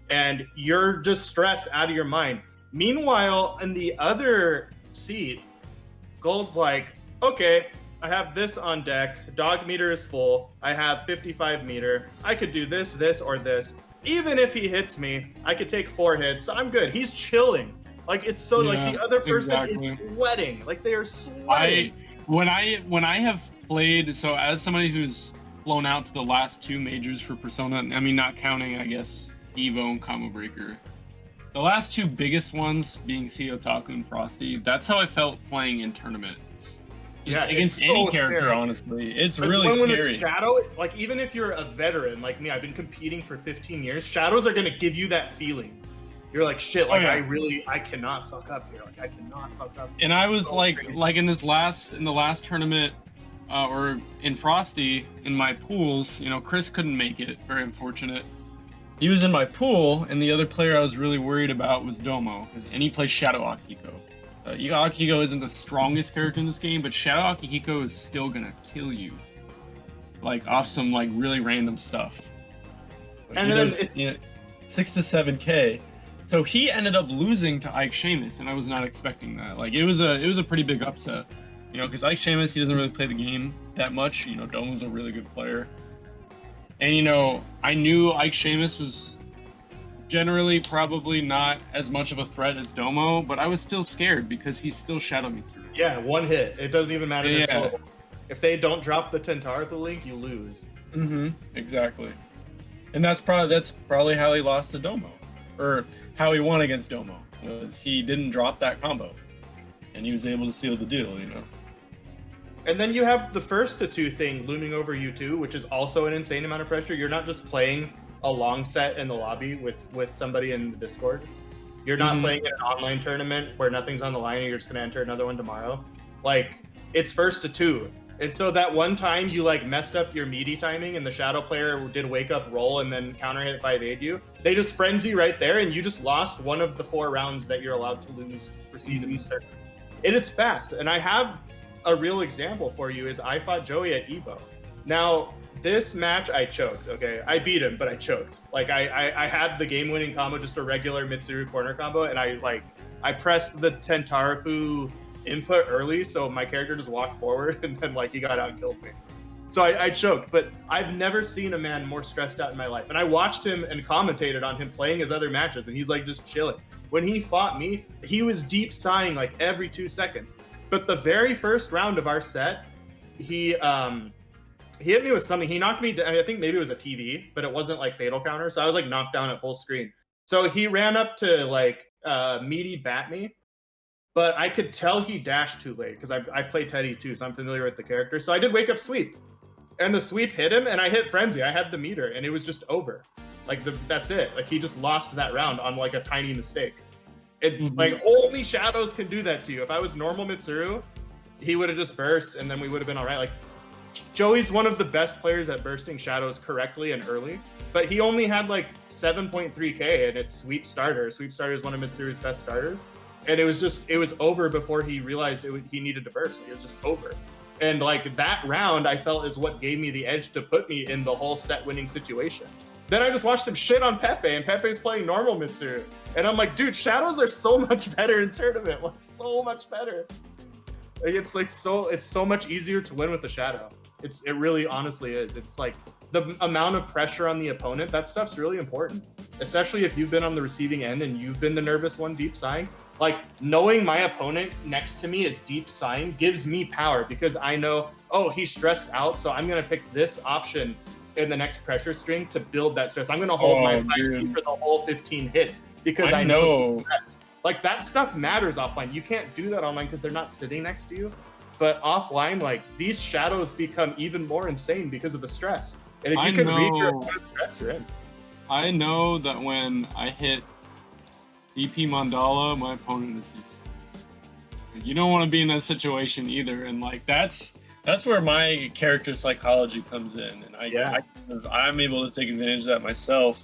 And you're just stressed out of your mind. Meanwhile, in the other seat, Gold's like, okay, I have this on deck. Dog meter is full. I have 55 meter. I could do this, or this. Even if he hits me, I could take 4 hits. I'm good. He's chilling. Like it's so like the other person is sweating. Like they are sweating. When I have played, so as somebody who's flown out to the last 2 majors for Persona, I mean not counting I guess Evo and Combo Breaker, the last 2 biggest ones being Otaku and Frosty, that's how I felt playing in tournament. Just against any character, scary. Honestly. It's really when scary. It's shadow, like even if you're a veteran like me, I've been competing for 15 years, shadows are gonna give you that feeling. You're like, shit, like I cannot fuck up here. Like I cannot fuck up. And I was so like in the last tournament, or in Frosty, in my pools, Chris couldn't make it, very unfortunate. He was in my pool, and the other player I was really worried about was Domo, and he plays Shadow Akihiko. Akihiko isn't the strongest character in this game, but Shadow Akihiko is still gonna kill you, like off some like really random stuff. Like, and then it's 6 to 7K. So he ended up losing to Ike Sheamus, and I was not expecting that. Like it was a pretty big upset, because Ike Sheamus, he doesn't really play the game that much. Domo's a really good player, and I knew Ike Sheamus was generally probably not as much of a threat as Domo, but I was still scared because he's still Shadow Mitsuru. Yeah, one hit. It doesn't even matter. Yeah. If they don't drop the Tentaru link, you lose. Exactly. And that's probably how he lost to Domo, or how he won against Domo. Was he didn't drop that combo, and he was able to seal the deal. You know. And then you have the first to two thing looming over you too, which is also an insane amount of pressure. You're not just playing a long set in the lobby with somebody in the Discord. You're not playing in an online tournament where nothing's on the line and you're just gonna enter another one tomorrow. Like, it's first to two. And so that one time you like messed up your meaty timing and the shadow player did wake up roll and then counter hit 5-8 you. They just frenzy right there and you just lost one of the 4 rounds that you're allowed to lose to proceed in the start. And it's fast. And I have a real example for you is I fought Joey at Evo. Now, this match I choked, okay? I beat him, but I choked. Like I had the game-winning combo, just a regular Mitsuru corner combo, and I pressed the Tentaru input early, so my character just walked forward and then like he got out and killed me. So I choked, but I've never seen a man more stressed out in my life. And I watched him and commentated on him playing his other matches, and he's like just chilling. When he fought me, he was deep sighing like every 2 seconds. But the very first round of our set, he hit me with something. He knocked me down. I think maybe it was a TV, but it wasn't like fatal counter. So I was like knocked down at full screen. So he ran up to like meaty bat me, but I could tell he dashed too late because I play Teddie too, so I'm familiar with the character. So I did wake up sweep, and the sweep hit him, and I hit frenzy. I had the meter, and it was just over. Like that's it. Like he just lost that round on like a tiny mistake. It like only shadows can do that to you. If I was normal Mitsuru, he would have just burst, and then we would have been all right. Like Joey's one of the best players at bursting shadows correctly and early, but he only had like 7.3k, and it's sweep starter. Sweep starter is one of Mitsuru's best starters, and it was over before he realized he needed to burst. It was just over. And like that round, I felt is what gave me the edge to put me in the whole set winning situation. Then I just watched him shit on Pepe, and Pepe's playing normal Mitsuru. And I'm like, dude, shadows are so much better in tournament. Like, so much better. Like, it's so much easier to win with the shadow. It really honestly is. It's like the amount of pressure on the opponent, that stuff's really important. Especially if you've been on the receiving end and you've been the nervous one deep sighing. Like, knowing my opponent next to me is deep sighing gives me power because I know, oh, he's stressed out, so I'm going to pick this option in the next pressure string to build that stress. I'm going to hold my 5C for the whole 15 hits because I know. Like, that stuff matters offline. You can't do that online because they're not sitting next to you. But offline, like, these shadows become even more insane because of the stress. And if you can read your opponent's stress, you're in. I know that when I hit DP Mandala, my opponent is deep. You don't want to be in that situation either. And, like, that's where my character psychology comes in. And I'm able to take advantage of that myself,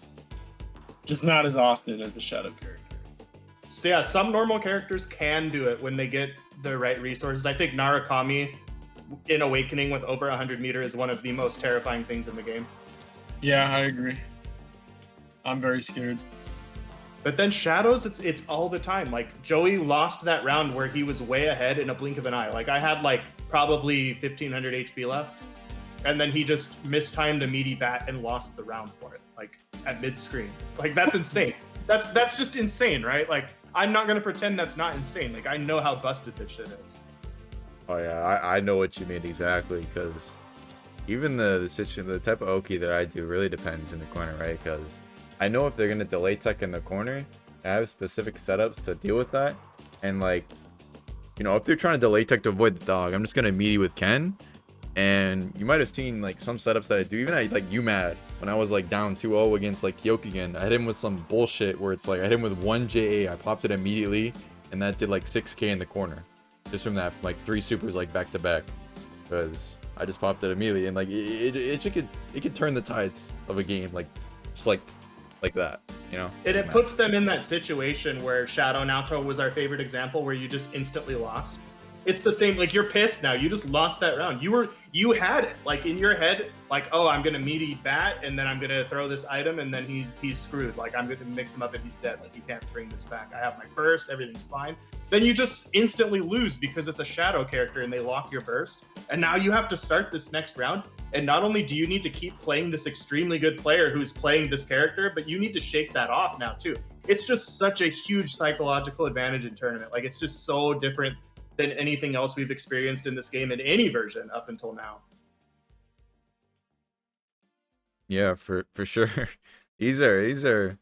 just not as often as a shadow character. So yeah, some normal characters can do it when they get the right resources. I think Narukami in Awakening with over 100 meter is one of the most terrifying things in the game. Yeah, I agree. I'm very scared. But then shadows, it's all the time. Like, Joey lost that round where he was way ahead in a blink of an eye. Like, I had like probably 1500 HP left, and then he just mistimed a meaty bat and lost the round for it, like at mid-screen. Like, that's insane. That's just insane, right? Like, I'm not gonna pretend that's not insane. Like, I know how busted this shit is. Oh yeah, I know what you mean exactly, because even the situation, the type of Oki that I do really depends in the corner, right? Because I know if they're gonna delay tech in the corner, I have specific setups to deal with that. And like, you know, if they're trying to delay tech to avoid the dog, I'm just gonna meet with Ken. And you might have seen like some setups that I do, even at like UMAD, when I was like down 2-0 against like Kyokugen, I hit him with some bullshit where it's like I hit him with 1 JA, I popped it immediately, and that did like 6k in the corner. Just from that, from like 3 supers like back to back. Because I just popped it immediately, and like it could turn the tides of a game, like just like that, you know? And it puts them in that situation where Shadow Naoto was our favorite example, where you just instantly lost. it's the same. Like, you're pissed now. You just lost that round. You had it like in your head, like, oh, I'm gonna meaty bat, and then I'm gonna throw this item, and then he's screwed. Like, I'm gonna mix him up and he's dead. Like, you can't bring this back. I have my burst, everything's fine. Then you just instantly lose because it's a shadow character and they lock your burst. And now you have to start this next round. And not only do you need to keep playing this extremely good player who's playing this character, but you need to shake that off now too. It's just such a huge psychological advantage in tournament. Like, it's just so different than anything else we've experienced in this game in any version up until now. Yeah, for sure. These are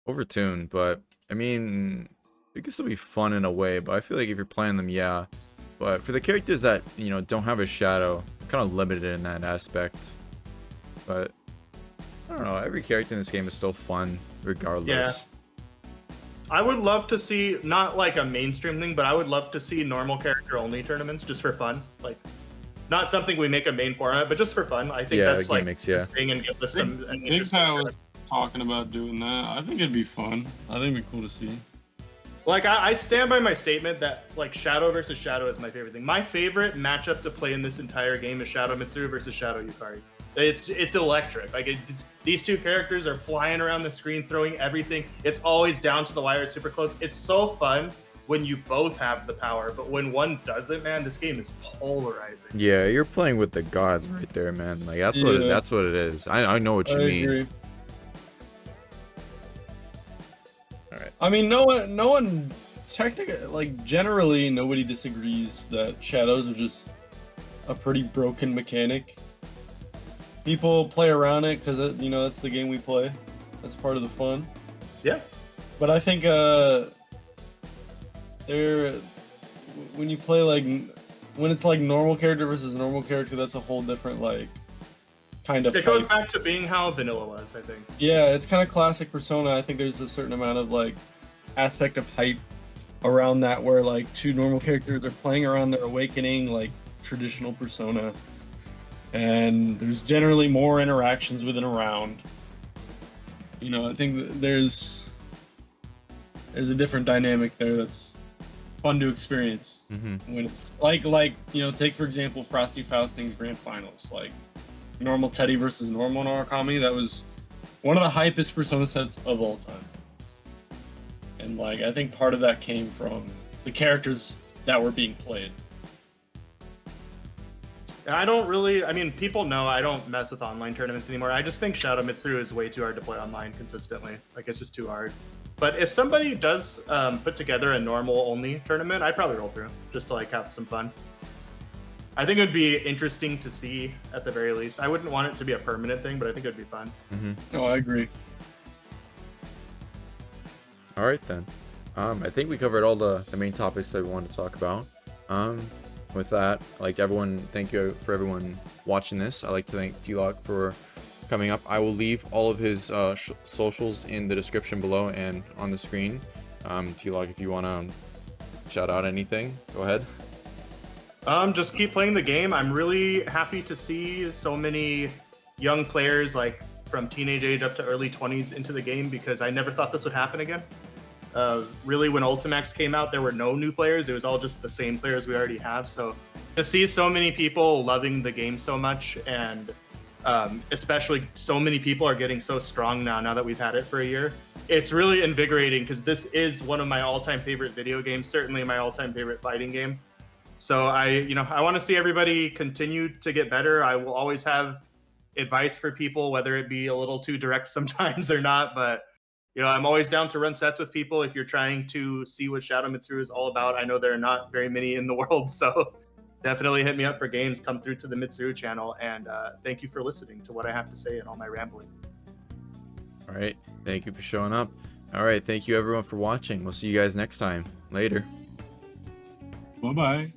overtuned, but I mean, it can still be fun in a way. But I feel like if you're playing them, yeah. But for the characters that, you know, don't have a shadow, kind of limited in that aspect. But I don't know, every character in this game is still fun regardless. Yeah. I would love to see, not like a mainstream thing, but I would love to see normal character only tournaments just for fun. Like, not something we make a main format, but just for fun. I think that's like gimmicks, yeah. and give us some an Big interesting Pat was talking about doing that. I think it'd be fun. I think it'd be cool to see. Like, I stand by my statement that, like, Shadow versus Shadow is my favorite thing. My favorite matchup to play in this entire game is Shadow Mitsuru versus Shadow Yukari. It's electric. Like, these two characters are flying around the screen, throwing everything. It's always down to the wire. It's super close. It's so fun when you both have the power, but when one doesn't, man, this game is polarizing. Yeah, you're playing with the gods right there, man. Like, that's what it is. I know what you mean. Agree. All right. I mean, no one technically, like, generally nobody disagrees that shadows are just a pretty broken mechanic. People play around it because, you know, that's the game we play. That's part of the fun. Yeah. But I think when you play, like, when it's like normal character versus normal character, that's a whole different, like, kind of. It goes back to being how vanilla was, I think. Yeah, it's kind of classic Persona. I think there's a certain amount of, like, aspect of hype around that where, like, two normal characters are playing around their awakening, like traditional Persona, and there's generally more interactions within a round. You know, I think that there's a different dynamic there that's fun to experience. When it's like you know, take for example Frosty Fausting's grand finals, like normal Teddie versus normal Narukami. That was one of the hypest Persona sets of all time, and, like, I think part of that came from the characters that were being played. I don't really, I mean, people know I don't mess with online tournaments anymore. I just think Shadow Mitsuru is way too hard to play online consistently. Like, it's just too hard. But if somebody does put together a normal only tournament, I'd probably roll through just to, like, have some fun. I think it would be interesting to see at the very least. I wouldn't want it to be a permanent thing, but I think it would be fun. No, I agree. All right then. I think we covered all the main topics that we wanted to talk about. With that, like, everyone, thank you for everyone watching this. I'd like to thank Tloc for coming up. I will leave all of his socials in the description below and on the screen. Tloc, if you want to shout out anything, go ahead. Just keep playing the game. I'm really happy to see so many young players, like, from teenage age up to early 20s into the game, because I never thought this would happen again. Really, when Ultimax came out, there were no new players. It was all just the same players we already have. So to see so many people loving the game so much, and especially so many people are getting so strong now that we've had it for a year, it's really invigorating, because this is one of my all-time favorite video games, certainly my all-time favorite fighting game. So I want to see everybody continue to get better. I will always have advice for people, whether it be a little too direct sometimes or not, but you know, I'm always down to run sets with people if you're trying to see what Shadow Mitsuru is all about. I know there are not very many in the world, so definitely hit me up for games. Come through to the Mitsuru channel, and thank you for listening to what I have to say and all my rambling. All right, thank you for showing up. All right, thank you everyone for watching. We'll see you guys next time. Later. Bye-bye.